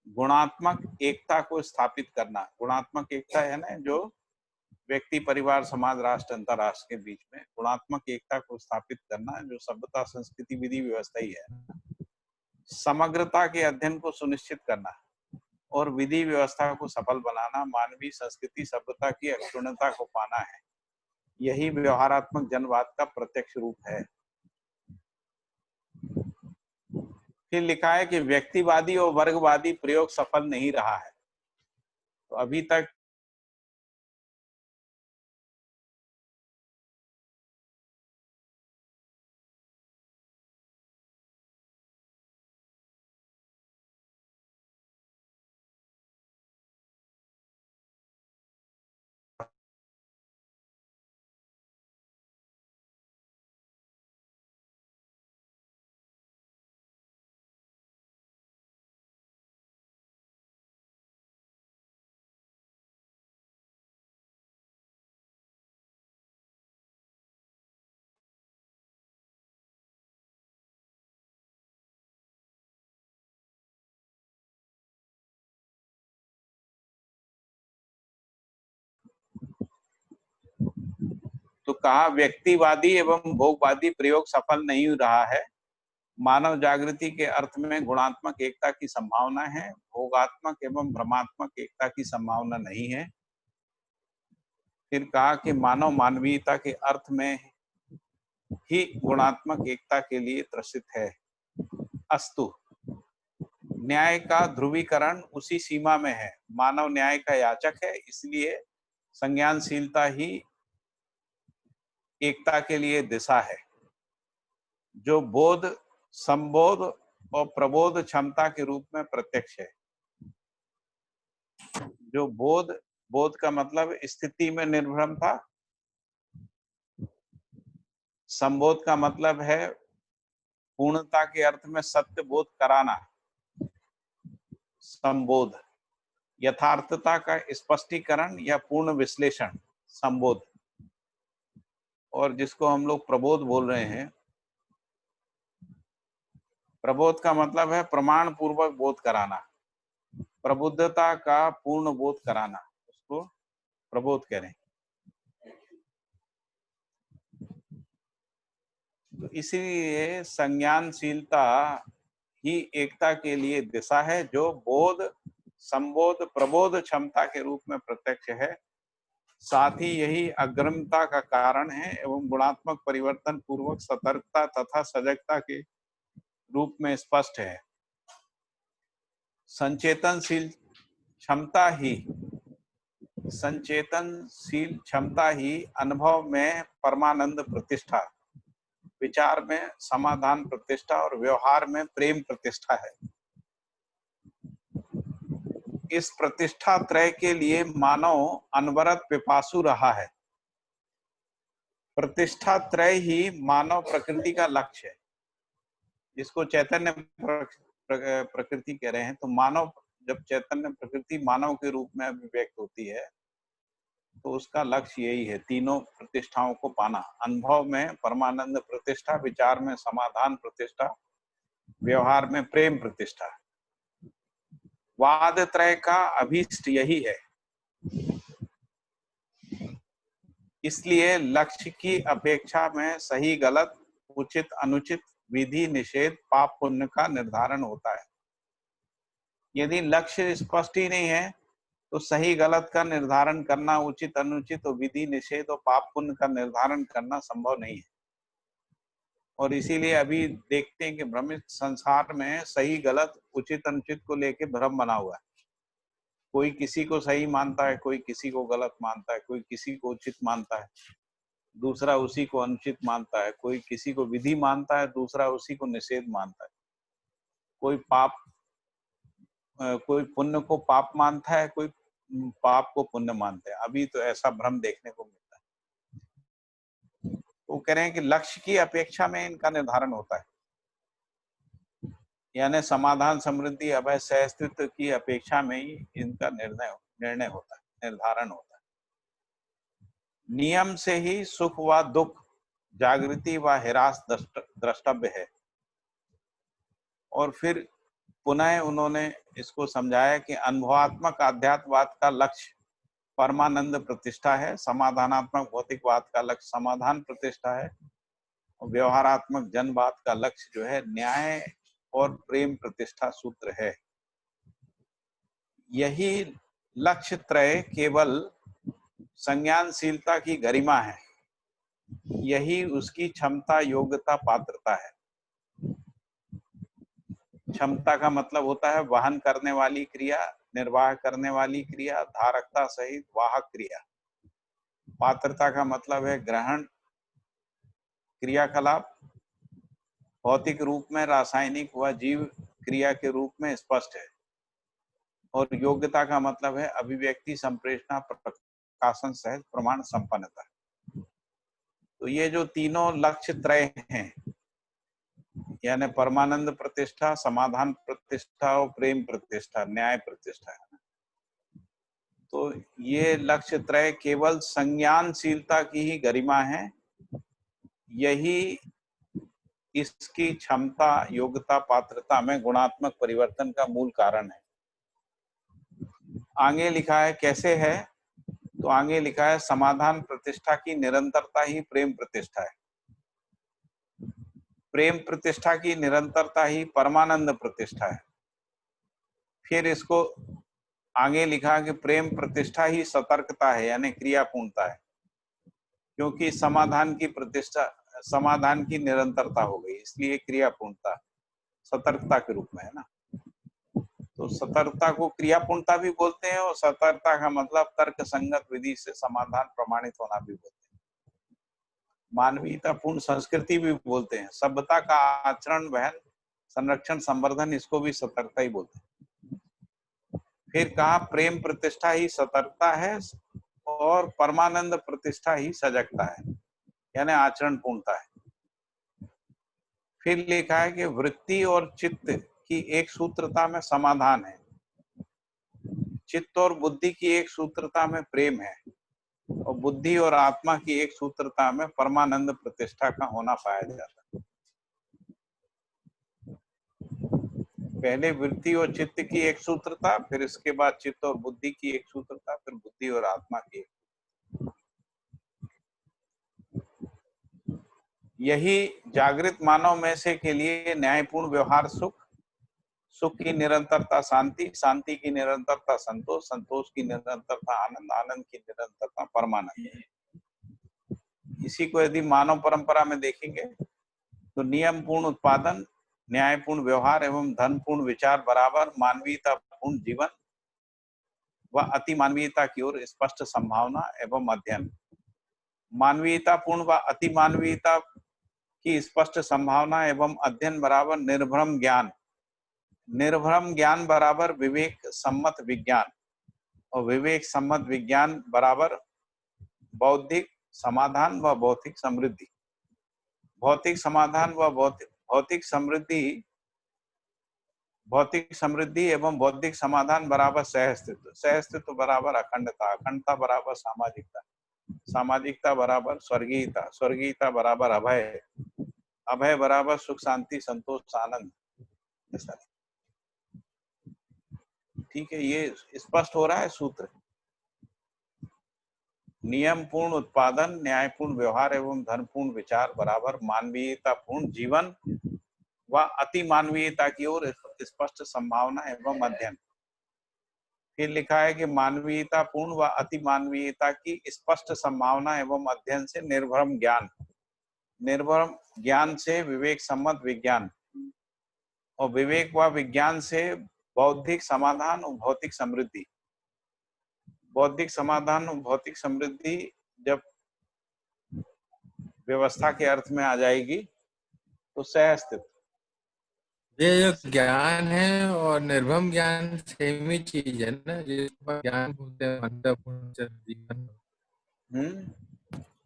गुणात्मक एकता को स्थापित करना, गुणात्मक एकता है ना, जो व्यक्ति परिवार समाज राष्ट्र अंतरराष्ट्र के बीच में गुणात्मक एकता को स्थापित करना, जो सभ्यता संस्कृति विधि व्यवस्था ही है। समग्रता के अध्ययन को सुनिश्चित करना और विधि व्यवस्था को सफल बनाना मानवीय संस्कृति सभ्यता की अक्षुण्णता को पाना है। यही व्यवहारात्मक जनवाद का प्रत्यक्ष रूप है। फिर लिखा है कि व्यक्तिवादी और वर्गवादी प्रयोग सफल नहीं रहा है। तो अभी तक तो कहा व्यक्तिवादी एवं भोगवादी प्रयोग सफल नहीं रहा है। मानव जागृति के अर्थ में गुणात्मक एकता की संभावना है, भोगात्मक एवं भ्रमात्मक एकता की संभावना नहीं है। फिर कहा कि मानव मानवीयता के अर्थ में ही गुणात्मक एकता के लिए त्रसित है। अस्तु, न्याय का ध्रुवीकरण उसी सीमा में है। मानव न्याय का याचक है, इसलिए संज्ञानशीलता ही एकता के लिए दिशा है, जो बोध, संबोध और प्रबोध क्षमता के रूप में प्रत्यक्ष है। जो बोध का मतलब स्थिति में निर्भरता, संबोध का मतलब है पूर्णता के अर्थ में सत्य बोध कराना, संबोध। यथार्थता का स्पष्टीकरण या पूर्ण विश्लेषण, संबोध। और जिसको हम लोग प्रबोध बोल रहे हैं, प्रबोध का मतलब है प्रमाण पूर्वक बोध कराना, प्रबुद्धता का पूर्ण बोध कराना, उसको प्रबोध करें। तो इसीलिए संज्ञानशीलता ही एकता के लिए दिशा है, जो बोध, संबोध, प्रबोध क्षमता के रूप में प्रत्यक्ष है। साथ ही यही अग्रिमता का कारण है एवं गुणात्मक परिवर्तन पूर्वक सतर्कता तथा सजगता के रूप में स्पष्ट है। संचेतनशील क्षमता ही अनुभव में परमानंद प्रतिष्ठा, विचार में समाधान प्रतिष्ठा और व्यवहार में प्रेम प्रतिष्ठा है। इस प्रतिष्ठा त्रय के लिए मानव अनवरत पिपासु रहा है। प्रतिष्ठा त्रय ही मानव प्रकृति का लक्ष्य है, जिसको चैतन्य प्रकृति कह रहे हैं। तो मानव, जब चैतन्य प्रकृति मानव के रूप में अभिव्यक्त होती है, तो उसका लक्ष्य यही है, तीनों प्रतिष्ठाओं को पाना। अनुभव में परमानंद प्रतिष्ठा, विचार में समाधान प्रतिष्ठा, व्यवहार में प्रेम प्रतिष्ठा। वाद त्रय का अभीष्ट यही है। इसलिए लक्ष्य की अपेक्षा में सही गलत, उचित अनुचित, विधि निषेध, पाप पुण्य का निर्धारण होता है। यदि लक्ष्य स्पष्ट ही नहीं है, तो सही गलत का निर्धारण करना, उचित अनुचित और विधि निषेध और पाप पुण्य का निर्धारण करना संभव नहीं है। और इसीलिए अभी देखते हैं कि भ्रमित संसार में सही गलत, उचित अनुचित को लेके भ्रम बना हुआ है। कोई किसी को सही मानता है, कोई किसी को गलत मानता है, कोई किसी को उचित मानता है, दूसरा उसी को अनुचित मानता है, कोई किसी को विधि मानता है, दूसरा उसी को निषेध मानता है। कोई पुण्य को पाप मानता है, कोई पाप को पुण्य मानते हैं। अभी तो ऐसा भ्रम देखने को मिलता है। वो कह रहे हैं कि लक्ष्य की अपेक्षा में इनका निर्धारण होता है, यानी समाधान, समृद्धि, अभय, सहअस्तित्व की अपेक्षा में ही इनका निर्णय होता है, निर्धारण होता है। नियम से ही सुख व दुख, जागृति व हिरास द्रष्टव्य है। और फिर पुनः उन्होंने इसको समझाया कि अनुभवात्मक आध्यात्मवाद का लक्ष्य परमानंद प्रतिष्ठा है, समाधानात्मक भौतिकवाद का लक्ष्य समाधान प्रतिष्ठा है, और व्यवहारात्मक जनवाद का लक्ष्य जो है न्याय और प्रेम प्रतिष्ठा सूत्र है। यही लक्ष्य त्रय केवल संज्ञानशीलता की गरिमा है, यही उसकी क्षमता, योग्यता, पात्रता है। क्षमता का मतलब होता है वहन करने वाली क्रिया, निर्वाह करने वाली क्रिया, धारकता सहित वाहक क्रिया। पात्रता का मतलब है ग्रहण क्रियाकलाप, भौतिक रूप में, रासायनिक व जीव क्रिया के रूप में स्पष्ट है। और योग्यता का मतलब है अभिव्यक्ति, संप्रेषणा, प्रकाशन सहित प्रमाण संपन्नता। तो ये जो तीनों लक्ष्य त्रय हैं, यानी परमानंद प्रतिष्ठा, समाधान प्रतिष्ठा और प्रेम प्रतिष्ठा, न्याय प्रतिष्ठा है। तो ये लक्ष्य त्रय केवल संज्ञानशीलता की ही गरिमा है, यही इसकी क्षमता, योग्यता, पात्रता में गुणात्मक परिवर्तन का मूल कारण है। आगे लिखा है कैसे है, तो तो आगे लिखा है समाधान प्रतिष्ठा की निरंतरता ही प्रेम प्रतिष्ठा है। प्रेम प्रतिष्ठा की निरंतरता ही परमानंद प्रतिष्ठा है। फिर इसको आगे लिखा कि प्रेम प्रतिष्ठा ही सतर्कता है, यानी क्रियापूर्णता है, क्योंकि समाधान की प्रतिष्ठा समाधान की निरंतरता हो गई, इसलिए क्रियापूर्णता सतर्कता के रूप में है ना। तो सतर्कता को क्रियापूर्णता भी बोलते हैं और सतर्कता का मतलब तर्क संगत विधि से समाधान प्रमाणित होना भी बोलते हैं। मानवीयतापूर्ण संस्कृति भी बोलते हैं। सभ्यता का आचरण वहन संरक्षण संवर्धन, इसको भी सतर्कता ही बोलते हैं। फिर कहा प्रेम प्रतिष्ठा ही सतर्कता है और परमानंद प्रतिष्ठा ही सजगता है, यानी आचरण पूर्णता है। फिर लिखा है कि वृत्ति और चित्त की एक सूत्रता में समाधान है, चित्त और बुद्धि की एक सूत्रता में प्रेम है, और बुद्धि और आत्मा की एक सूत्रता में परमानंद प्रतिष्ठा का होना पाया जाता है। पहले वृत्ति और चित्त की एक सूत्रता, फिर इसके बाद चित्त और बुद्धि की एक सूत्रता, फिर बुद्धि और आत्मा की। यही जागृत मानव में से के लिए न्यायपूर्ण व्यवहार सुख, सुख की निरंतरता शांति, शांति की निरंतरता संतोष, संतोष की निरंतरता आनंद, आनंद की निरंतरता परमानंद है। इसी को यदि मानव परंपरा में देखेंगे तो नियम पूर्ण उत्पादन, न्यायपूर्ण व्यवहार एवं धनपूर्ण विचार बराबर मानवीयतापूर्ण जीवन व अति मानवीयता की ओर स्पष्ट संभावना एवं अध्ययन। मानवीयतापूर्ण व अति मानवीयता की स्पष्ट संभावना एवं अध्ययन बराबर निर्भ्रम ज्ञान, निर्भ्रम ज्ञान बराबर विवेक सम्मत विज्ञान, और विवेक सम्मत विज्ञान बराबर बौद्धिक समाधान व भौतिक समृद्धि। भौतिक समाधान व भौतिक समृद्धि एवं बौद्धिक समाधान बराबर सहअस्तित्व, सहअस्तित्व बराबर अखंडता, अखंडता बराबर सामाजिकता, सामाजिकता बराबर स्वर्गीयता, स्वर्गीयता बराबर अभय, अभय बराबर सुख शांति संतोष आनंद। ठीक है, ये स्पष्ट हो रहा है सूत्र। नियम पूर्ण उत्पादन, न्यायपूर्ण व्यवहार एवं धनपूर्ण विचार बराबर मानवीयतापूर्ण जीवन व अति मानवीयता की ओर स्पष्ट संभावना एवं अध्ययन। फिर लिखा है कि मानवीयतापूर्ण व अति मानवीयता की स्पष्ट संभावना एवं अध्ययन से निर्भ्रम ज्ञान, निर्भ्रम ज्ञान से विवेक सम्मत विज्ञान, और विवेक व विज्ञान से बौद्धिक समाधान और भौतिक समृद्धि। बौद्धिक समाधान और भौतिक समृद्धि जब व्यवस्था के अर्थ में आ जाएगी तो सहअस्तित्व। ये जो ज्ञान है और निर्भम ज्ञान सेम ही चीज है ना, जिसको ज्ञान बोलते हैं महत्वपूर्ण जीवन।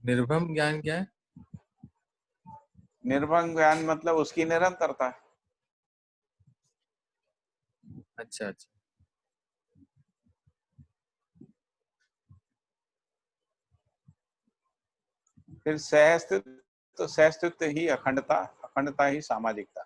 निर्भम ज्ञान क्या है? निर्भम ज्ञान मतलब उसकी निरंतरता। अच्छा अच्छा। फिर सहअस्तित्व, तो सहअस्तित्व ही अखंडता, अखंडता ही सामाजिकता।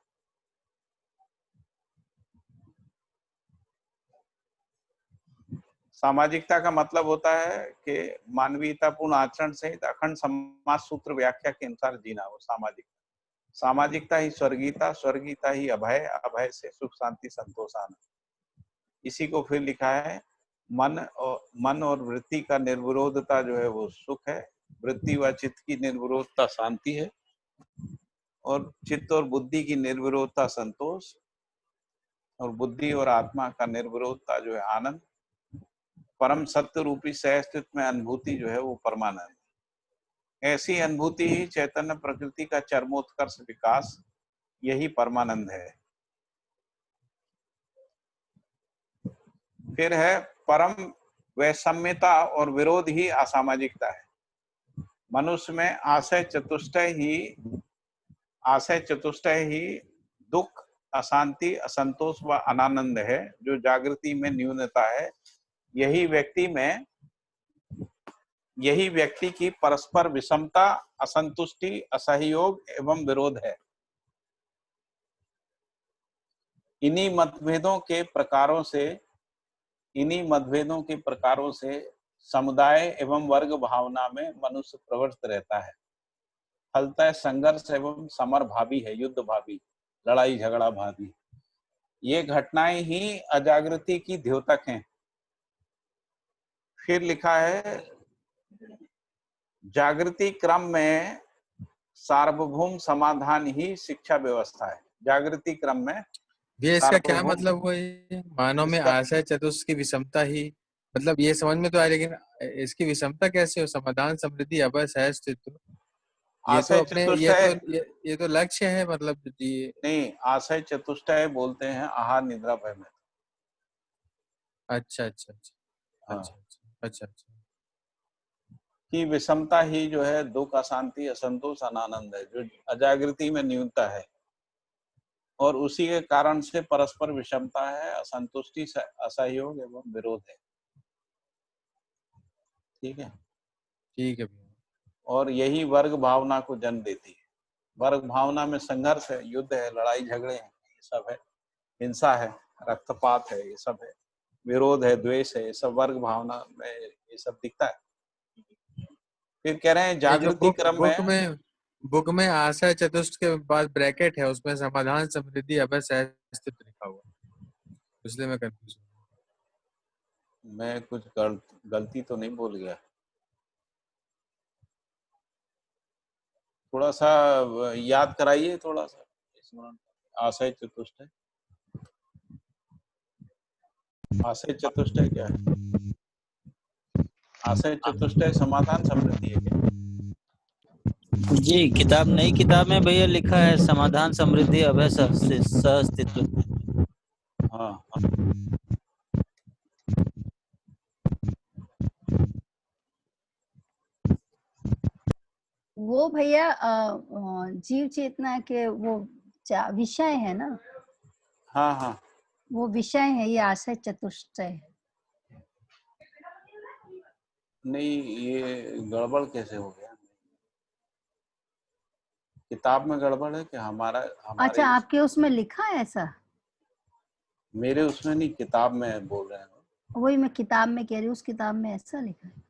सामाजिकता का मतलब होता है कि मानवीयतापूर्ण आचरण सहित अखंड समाज सूत्र व्याख्या के अनुसार जीना, वो सामाजिकता। सामाजिकता ही स्वर्गीयता, स्वर्गीयता ही अभय, अभय से सुख शांति संतोष आनंद। इसी को फिर लिखा है मन और वृत्ति का निर्विरोधता जो है वो सुख है, वृत्ति व चित्त की निर्विरोधता शांति है, और चित्त और बुद्धि की निर्विरोधता संतोष, और बुद्धि और आत्मा का निर्विरोधता जो है आनंद। परम सत्य रूपी सहअस्तित्व में अनुभूति जो है वो परमानंद। ऐसी अनुभूति ही चैतन्य प्रकृति का चरमोत्कर्ष विकास, यही परमानंद है। फिर है परम वैषम्यता और विरोध ही असामाजिकता है। मनुष्य में आशय चतुष्टय ही दुख, अशांति, असंतोष व अनानंद है। जो जागृति में न्यूनता है, यही व्यक्ति की परस्पर विषमता, असंतुष्टि, असहयोग एवं विरोध है। इन्हीं मतभेदों के प्रकारों से समुदाय एवं वर्ग भावना में मनुष्य प्रवृत्त रहता है। फलतः संघर्ष एवं समर भावी है, युद्ध भावी, लड़ाई झगड़ा भावी। ये घटनाएं ही अजागृति की द्योतक हैं। फिर लिखा है, जागृति क्रम में सार्वभौम समाधान ही शिक्षा व्यवस्था है। जागृति क्रम में ये इसका क्या सार्वभौम, मतलब हुआ? ये मानव में इसका आशय चतुष्ट की विषमता ही, मतलब ये समझ में तो आया, लेकिन इसकी विषमता कैसे हो? समाधान, समृद्धि, अभय, सहअस्तित्व, ये तो आशय अपने चतुष्टय ये तो लक्ष्य है, मतलब जी। नहीं, आशय चतुष्टय बोलते हैं आहार निद्रा भय में। अच्छा अच्छा अच्छा हाँ, अच्छा अच्छा अच्छा। कि विषमता ही जो है दुख, अशांति, असंतोष, अनानंद है, जो अजागृति में न्यूनता है, और उसी के कारण से परस्पर विषमता है, असंतुष्टि, असहयोग एवं विरोध है। ठीक है, ठीक है भैया। और यही वर्ग भावना को जन्म देती है। वर्ग भावना में संघर्ष है, युद्ध है, लड़ाई झगड़े हैं, ये सब है, हिंसा है, रक्तपात है, ये सब है, विरोध है, द्वेष है, ये सब वर्ग भावना में ये सब दिखता है। फिर कह रहे हैं ये जो जागृति क्रम बुक में आशय चतुष्ट के बाद ब्रैकेट है, उसमें समाधान, समृद्धि, अभय, सहअस्तित्व लिखा हुआ, इसलिए मैं कंफ्यूज हूँ। मैं कुछ गलती तो नहीं बोल गया? थोड़ा सा याद कराइए, थोड़ा सा स्मरण। आशय चतुष्ट है, आशय चतुष्ट है क्या है? आशय चतुष्ट है, समाधान, समृद्धि है क्या? जी, किताब, नई किताब में भैया लिखा है समाधान, समृद्धि, अभय, सहअस्तित्व। हाँ, वो भैया जीव चेतना के वो विषय है ना? हाँ हाँ, वो विषय है, ये आशय चतुष्टय। नहीं, ये गड़बड़ कैसे हो गया? किताब में गड़बड़ है क्या? हमारे अच्छा, आपके उसमें लिखा है ऐसा? मेरे उसमें नहीं, किताब में बोल रहे हैं। वही मैं किताब में कह रही हूँ, उस किताब में ऐसा लिखा है।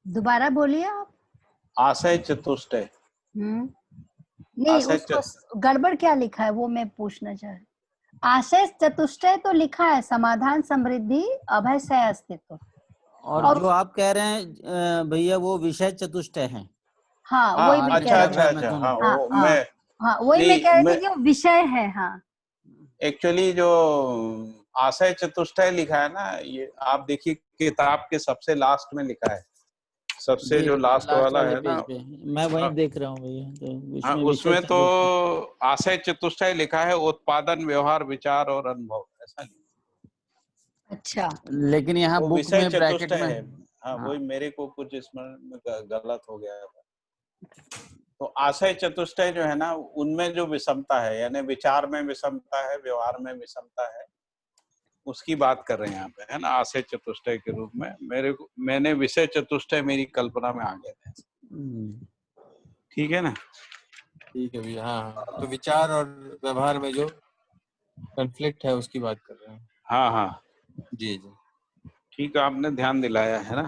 दोबारा बोलिए आप। आशय चतुष्ट है। नहीं, आशय उसको गड़बड़ क्या लिखा है वो मैं पूछना चाह रही। आशय चतुष्टय तो लिखा है समाधान, समृद्धि, अभय, सहअस्तित्व। और जो आप कह रहे हैं भैया वो विषय चतुष्टय है। हाँ, वही मैं कह रही हूँ। अच्छा, हाँ, वही मैं कह रही थी कि वो विषय है। हाँ, एक्चुअली जो आशय चतुष्टय लिखा है ना, ये आप देखिए किताब के सबसे लास्ट में लिखा है, सबसे जो लास्ट वाला है ना, मैं वही देख रहा हूँ भैया, तो उसमें तो आशय चतुष्टय लिखा है, उत्पादन, व्यवहार, विचार और अनुभव, ऐसा नहीं। अच्छा, लेकिन यहाँ बुक विषय में ब्रैकेट में है। हाँ, वही मेरे को कुछ इसमें गलत हो गया था। तो आशय चतुष्टय जो है ना, उनमें जो विषमता है, यानी विचार में विषमता है, व्यवहार में विषमता है, उसकी बात कर रहे हैं यहाँ पे, है ना, आशय चतुष्टय के रूप में। मैंने विषय चतुष्टय मेरी कल्पना में आ गए थे। ठीक है ना? ठीक है भैया। हाँ, तो विचार और व्यवहार में जो कॉन्फ्लिक्ट है उसकी बात कर रहे हैं। हाँ हाँ, जी जी, ठीक, आपने ध्यान दिलाया है ना।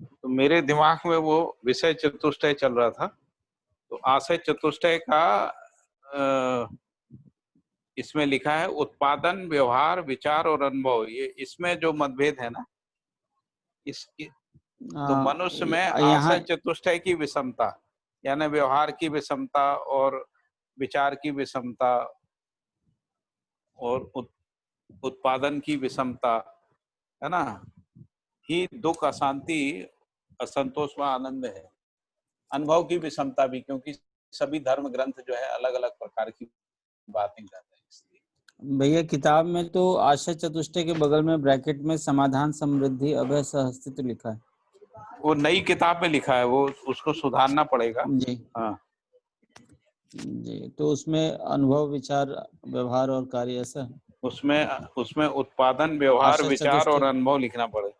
तो मेरे दिमाग में वो विषय चतुष्टय चल रहा था। तो आशय चतुष्टय का इसमें लिखा है उत्पादन, व्यवहार, विचार और अनुभव। ये इसमें जो मतभेद है ना, तो मनुष्य में आशय चतुष्टय की विषमता, यानी व्यवहार की विषमता और विचार की विषमता और उत्पादन की विषमता, है ना, ही दुख, अशांति, असंतोष व आनंद है। अनुभव की विषमता भी, क्योंकि सभी धर्म ग्रंथ जो है अलग अलग प्रकार की बातें कर रहे हैं। भैया किताब में तो आशय चतुष्टय के बगल में ब्रैकेट में समाधान, समृद्धि, अभय, सहअस्तित्व लिखा है। वो नई किताब में लिखा है, वो उसको सुधारना पड़ेगा। जी हाँ जी, तो उसमें अनुभव, विचार, व्यवहार और कार्य ऐसा है। उसमें उत्पादन, व्यवहार, विचार और अनुभव लिखना पड़ेगा।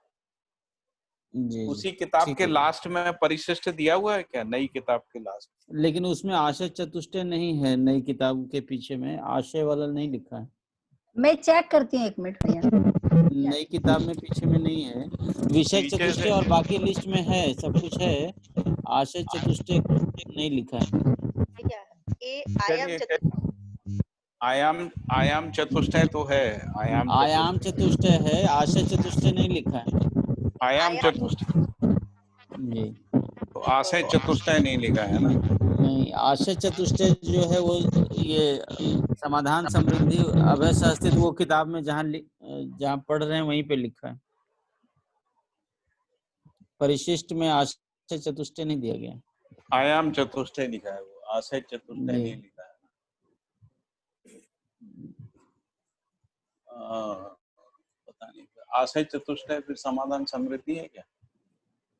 जी, उसी किताब के लास्ट में परिशिष्ट दिया हुआ है क्या? नई किताब के लास्ट? लेकिन उसमें आशय चतुष्टय नहीं है। नई किताब के पीछे में आशय वाला नहीं लिखा है। मैं चेक करती हूँ, 1 मिनट भैया। नई किताब में पीछे में नहीं है, विषय पीछे चतुष्टय से- और बाकी लिस्ट में है, सब कुछ है, आशय चतुष्टय नहीं लिखा है। भैया ये आयाम चलिए, आयाम चतुष्टय तो है, आयाम चतुष्टय है, आशय चतुष्टय नहीं लिखा है आयाम चतुष्टय, जी। तो आशय चतुष्टय नहीं लिखा है ना। नहीं, आशय चतुष्टय जो है वो ये समाधान समृद्धि अभय सहस्तित्व, वो किताब में जहाँ पढ़ रहे हैं वहीं पे लिखा है। परिशिष्ट में आशय चतुष्टय नहीं दिया गया। आयाम चतुष्टय लिखा है, वो आशय चतुष्टय जी। नहीं लिखा है। पता नहीं, आशय चतुष्टय फिर समाधान समृद्धि है क्या?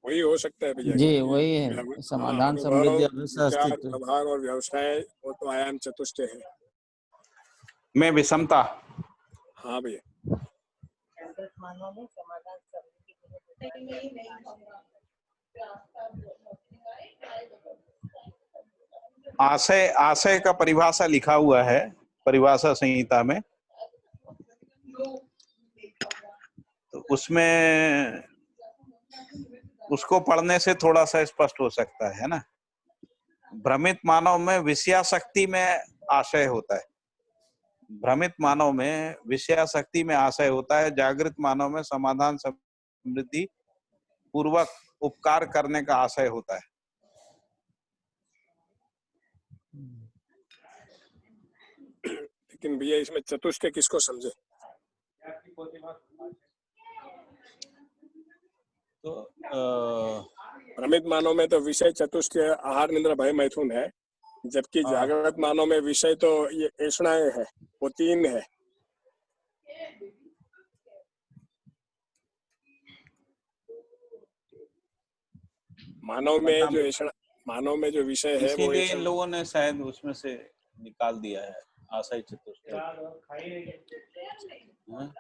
वही हो सकता है भैया। जी वही है, समाधान समृद्धि अभय विचार, सहस्तित्व। प्रभाव और व्यवसाय, वो तो आयाम चतुष्टय है। में विषमता, हाँ भैया। आशय का परिभाषा लिखा हुआ है परिभाषा संहिता में, तो उसमें उसको पढ़ने से थोड़ा सा स्पष्ट हो सकता है ना। भ्रमित मानव में विषयासक्ति में आशय होता है, भ्रमित मानव में विषयासक्ति में आशय होता है, जागृत मानव में समाधान समृद्धि पूर्वक उपकार करने का आशय होता है। लेकिन भैया इसमें चतुष्टय किसको समझे? तो भ्रमित मानव में तो विषय चतुष्टय आहार निद्रा भय मैथुन है, जबकि जागृत मानव में विषय तो ये ऐषणाएं है, वो 3 है। मानव में जो विषय है वो इसीलिए इन लोगों ने शायद उसमें से निकाल दिया है आशय चतुष्टय। हाँ?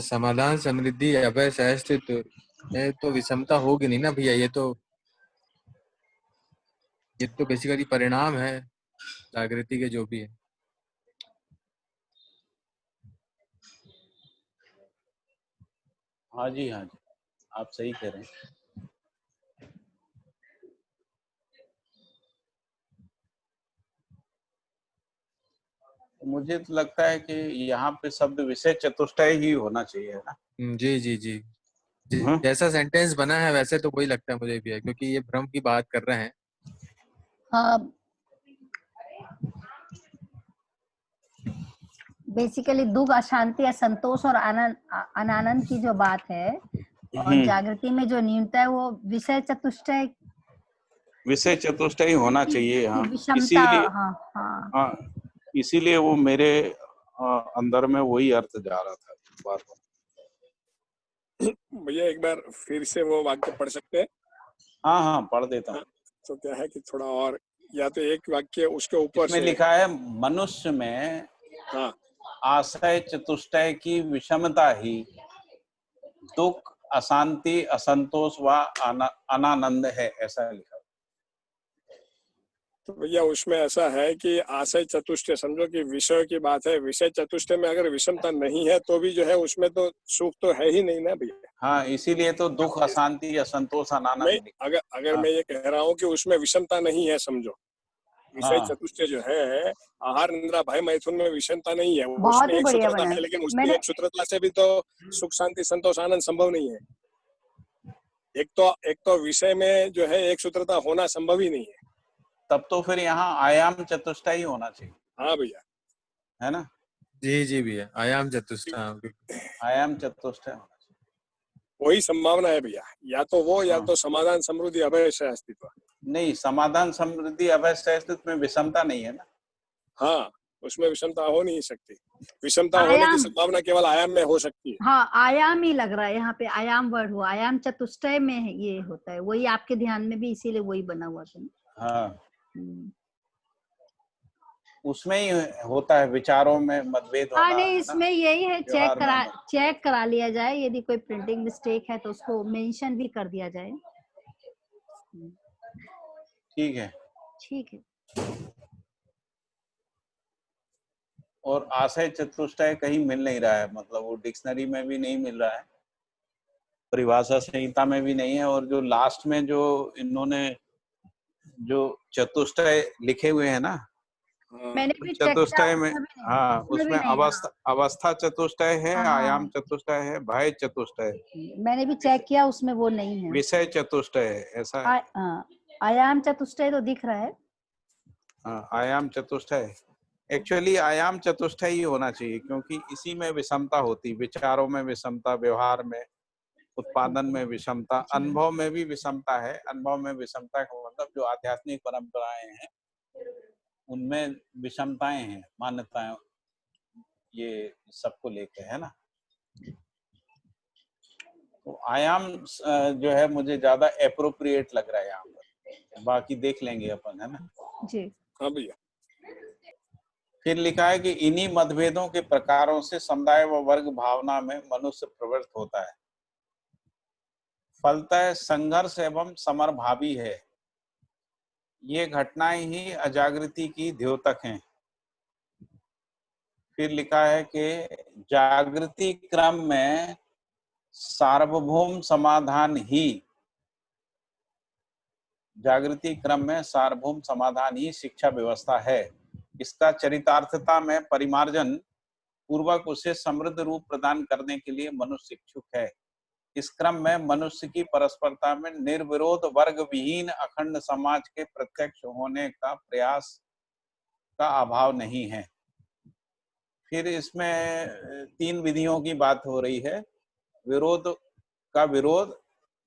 समाधान समृद्धि अभय सहस्तित्व में तो विषमता होगी नहीं ना भैया। ये तो बेसिकली परिणाम है जागृति के जो भी है। हाँ जी, हाँ जी, आप सही कह रहे हैं। मुझे तो लगता है कि यहाँ पे शब्द विषय चतुष्टय ही होना चाहिए ना। जी जी जी, हाँ? जैसा सेंटेंस बना है वैसे तो वही लगता है मुझे भी है, क्योंकि ये भ्रम की बात कर रहे हैं। हाँ, बेसिकली दुख, अशांति, असंतोष और अनानंद की जो बात है, और जागृति में जो न्यूनता है वो विषय चतुष्टय होना चाहिए। हाँ, विषमता। हाँ, इसीलिए वो मेरे अंदर में वही अर्थ जा रहा था बार बार। भैया एक बार फिर से वो वाक्य पढ़ सकते हैं? हाँ हाँ, पढ़ देता हूँ। तो क्या है कि थोड़ा और, या तो एक वाक्य उसके ऊपर से लिखा है, मनुष्य में आशय चतुष्टय की विषमता ही दुख, अशांति, असंतोष व अनानंद है, ऐसा लिखा। तो भैया उसमें ऐसा है कि आशय चतुष्टय, समझो कि विषय की बात है, विषय चतुष्टय में अगर विषमता नहीं है तो भी जो है उसमें तो सुख तो है ही नहीं ना भैया। हाँ, इसीलिए तो दुख, अशांति, असंतोष, अनानंद। अगर मैं ये कह रहा हूँ कि उसमें विषमता नहीं है, समझो विषय चतुष्टय जो है आहार निद्रा भय मैथुन में विषमता नहीं है, उसमें एक सूत्रता है, लेकिन उसमें एक सूत्रता से भी तो सुख शांति संतोष आनंद संभव नहीं है। एक तो विषय में जो है एक सूत्रता होना संभव ही नहीं है। तब तो फिर यहाँ आयाम चतुष्टय ही होना चाहिए। हाँ भैया, है ना? जी जी भैया, आयाम चतुष्टय, आयाम चतुष्टय होना चाहिए। वही संभावना है भैया, या तो वो या तो समाधान समृद्धि अभय अस्तित्व। नहीं, समाधान समृद्धि अभय अस्तित्व में विषमता नहीं है ना। हाँ, उसमें विषमता हो नहीं सकती। विषमता होने की आयाम। संभावना केवल आयाम में हो सकती है। हाँ, आयाम ही लग रहा है यहाँ पे, आयाम वर्ड हुआ, आयाम चतुष्टय में ये होता है, वही आपके ध्यान में भी इसीलिए वही बना हुआ था। हाँ, हम्म। उसमें ही होता है विचारों में मतभेद होना, हाँ नहीं, है ना? इसमें यही है, व्यवहार में चेक करा लिया जाए, यदि कोई प्रिंटिंग मिस्टेक है तो उसको मेंशन भी कर दिया जाए। ठीक है। ठीक है। और आशय चतुष्टय कहीं मिल नहीं रहा है, मतलब वो डिक्शनरी में भी नहीं मिल रहा है, परिभाषा संहिता में भी नहीं है, और जो लास्ट में जो इन्होंने जो चतुष्टय लिखे हुए हैं ना, मैंने भी चेक किया, चतुष्टय में, उसमें भी नहीं, हाँ, उसमें भी उसमें नहीं रहा। अवस्था चतुष्टय है, हाँ, आयाम चतुष्टय है, भय चतुष्टय, मैंने भी चेक किया, उसमें वो नहीं है। विषय चतुष्टय है, ऐसा है। आयाम चतुष्टय तो दिख रहा है। हाँ, आयाम चतुष्टय, एक्चुअली आयाम चतुष्टय ही होना चाहिए, क्योंकि इसी में विषमता होती, विचारों में विषमता, व्यवहार में, उत्पादन में विषमता, अनुभव में भी विषमता है। अनुभव में विषमता का मतलब जो आध्यात्मिक परंपराएं हैं उनमें विषमताएं हैं, मान्यताएं, ये सबको लेके है ना। तो आयाम जो है मुझे ज्यादा एप्रोप्रिएट लग रहा है यहाँ पर, बाकी देख लेंगे अपन, है ना जी। हाँ भैया। फिर लिखा है कि इन्हीं मतभेदों के प्रकारों से समुदाय व वर्ग भावना में मनुष्य प्रवृत्त होता है, फलतः संघर्ष एवं समरभावी है। ये घटनाएं ही अजागृति की द्योतक हैं। फिर लिखा है कि जागृति क्रम में सार्वभौम समाधान ही, जागृति क्रम में सार्वभौम समाधान ही शिक्षा व्यवस्था है। इसका चरितार्थता में परिमार्जन पूर्वक उसे समृद्ध रूप प्रदान करने के लिए मनुष्य इच्छुक है। इस क्रम में मनुष्य की परस्परता में निर्विरोध वर्ग विहीन अखंड समाज के प्रत्यक्ष होने का प्रयास का अभाव नहीं है। फिर इसमें 3 विधियों की बात हो रही है, विरोध का विरोध,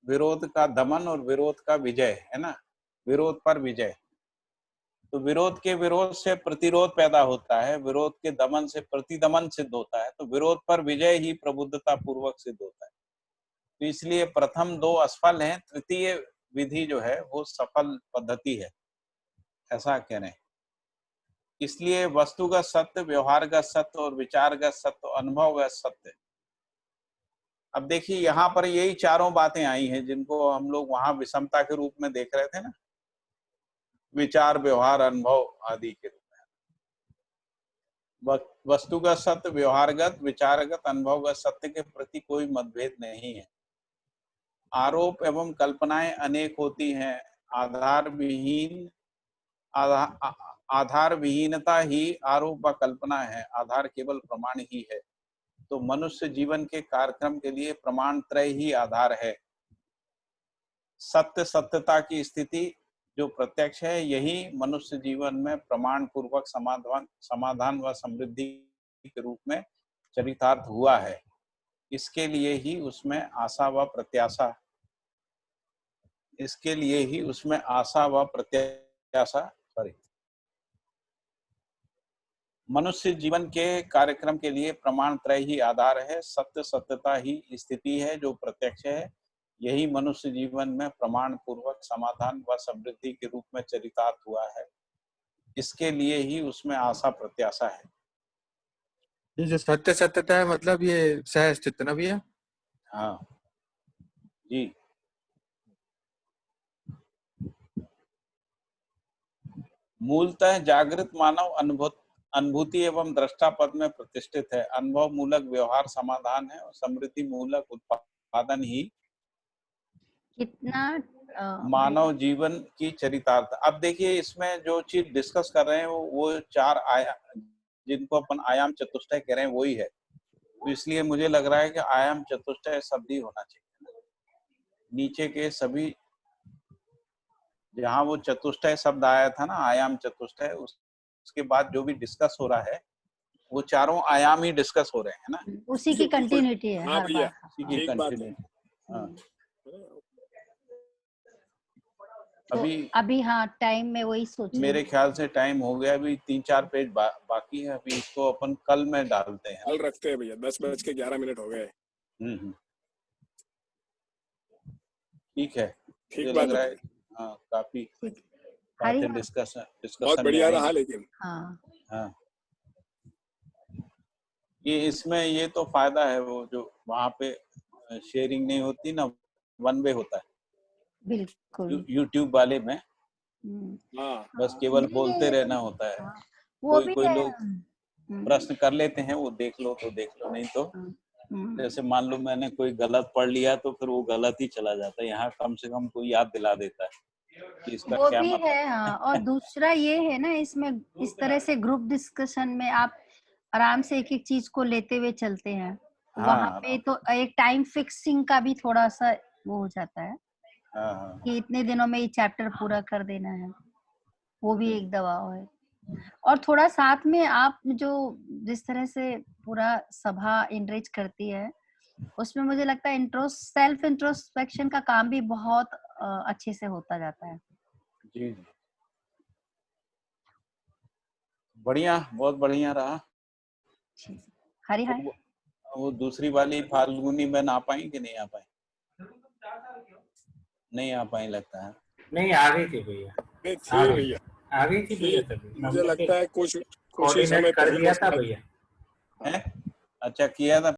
विरोध का दमन और विरोध का विजय, है ना, विरोध पर विजय। तो विरोध के विरोध से प्रतिरोध पैदा होता है, विरोध के दमन से प्रतिदमन सिद्ध होता है, तो विरोध पर विजय ही प्रबुद्धता पूर्वक सिद्ध होता है। तो इसलिए प्रथम 2 असफल हैं, तृतीय विधि जो है वो सफल पद्धति है, ऐसा कह रहे हैं। इसलिए वस्तुगत सत्य, व्यवहारगत सत्य और विचारगत सत्य, अनुभवगत सत्य। अब देखिए यहाँ पर यही चारों बातें आई हैं जिनको हम लोग वहां विषमता के रूप में देख रहे थे ना, विचार, व्यवहार, अनुभव आदि के रूप में। वस्तुगत सत्य, व्यवहारगत, विचारगत, अनुभवगत सत्य के प्रति कोई मतभेद नहीं है। आरोप एवं कल्पनाएं अनेक होती हैं, आधार विहीनता ही आरोप व कल्पना है, आधार केवल प्रमाण ही है। तो मनुष्य जीवन के कार्यक्रम के लिए प्रमाण त्रय ही आधार है। सत्य, सत्यता की स्थिति जो प्रत्यक्ष है, यही मनुष्य जीवन में प्रमाण पूर्वक समाधान व समृद्धि के रूप में चरितार्थ हुआ है। इसके लिए ही उसमें आशा व प्रत्याशा, इसके लिए ही उसमें आशा व प्रत्याशा, मनुष्य जीवन के कार्यक्रम के लिए प्रमाण त्रय ही आधार है। सत्य, सत्यता ही स्थिति है जो प्रत्यक्ष है, यही मनुष्य जीवन में प्रमाण पूर्वक समाधान व समृद्धि के रूप में चरितार्थ हुआ है। इसके लिए ही उसमें आशा प्रत्याशा है। ये जो सत्य सत्यता है, मतलब ये सह अस्तित्व ना भैया? हाँ जी। मूलतः जागृत मानव अनुभूति एवं दृष्टा पद में प्रतिष्ठित है। अनुभव मूलक व्यवहार समाधान है और समृद्धि मूलक उत्पादन ही कितना मानव जीवन की चरितार्थ। अब देखिए इसमें जो चीज डिस्कस कर रहे हैं वो 4 आयाम, जिनको अपन आयाम चतुष्टय कह रहे हैं, वही है। तो इसलिए मुझे लग रहा है कि आयाम चतुष्टय शब्द ही होना चाहिए। नीचे के सभी, जहाँ वो चतुष्टय शब्द आया था ना, आयाम चतुष्टय, उसके बाद जो भी डिस्कस हो रहा है वो चारों आयाम ही डिस्कस हो रहे हैं ना, उसी की कंटिन्यूटी है हाँ हर भैया, बार। उसी की ठीक बात है। कंटिन्यूटी। हाँ, अभी हाँ टाइम में वही सोच रही मेरे हूँ। ख्याल से टाइम हो गया, अभी 3-4 पेज बाकी है। अभी इसको अपन कल में डालते हैं। कल रखते हैं भैया, 10:11 हो गए। ठीक है, ठीक मुझे बात लग रहा है। है हाँ काफी हरी बातें डिस्कशन बहुत बढ़िया रहा। लेकिन हाँ ये इसमें ये तो फायदा है, वो जो वहाँ पे शेयरिंग नहीं होती ना, वन वे होता है बिल्कुल। यूट्यूब वाले में। बस केवल बोलते रहना होता है। वो भी कोई है। लोग प्रश्न कर लेते हैं, वो देख लो तो देख लो, नहीं तो जैसे मान लो मैंने कोई गलत पढ़ लिया तो फिर वो गलत ही चला जाता है। यहाँ कम से कम कोई याद दिला देता है कि इसका वो क्या भी मतलब है। हाँ, और दूसरा ये है ना, इसमें इस तरह से ग्रुप डिस्कशन में आप आराम से एक एक चीज को लेते हुए चलते हैं। वहां पे तो एक टाइम फिक्सिंग का भी थोड़ा सा वो हो जाता है कि इतने दिनों में ये चैप्टर पूरा कर देना है, वो भी एक दबाव है। और थोड़ा साथ में आप जो जिस तरह से पूरा सभा एनरिच करती है, उसमें मुझे लगता है सेल्फ इंट्रोस्पेक्शन का काम भी बहुत अच्छे से होता जाता है। जी बढ़िया, बहुत बढ़िया रहा। हरी हाय। वो दूसरी वाली फाल्गुनी बहन आ पाई कि नहीं आ पाई? नहीं आ पाई लगता है। नहीं, आ गई थी भैया, आ गई थी भैया। तभी मुझे लगता है कुछ ही कोऑर्डिनेट समय कर पहले दिया था भैया। अच्छा किया था।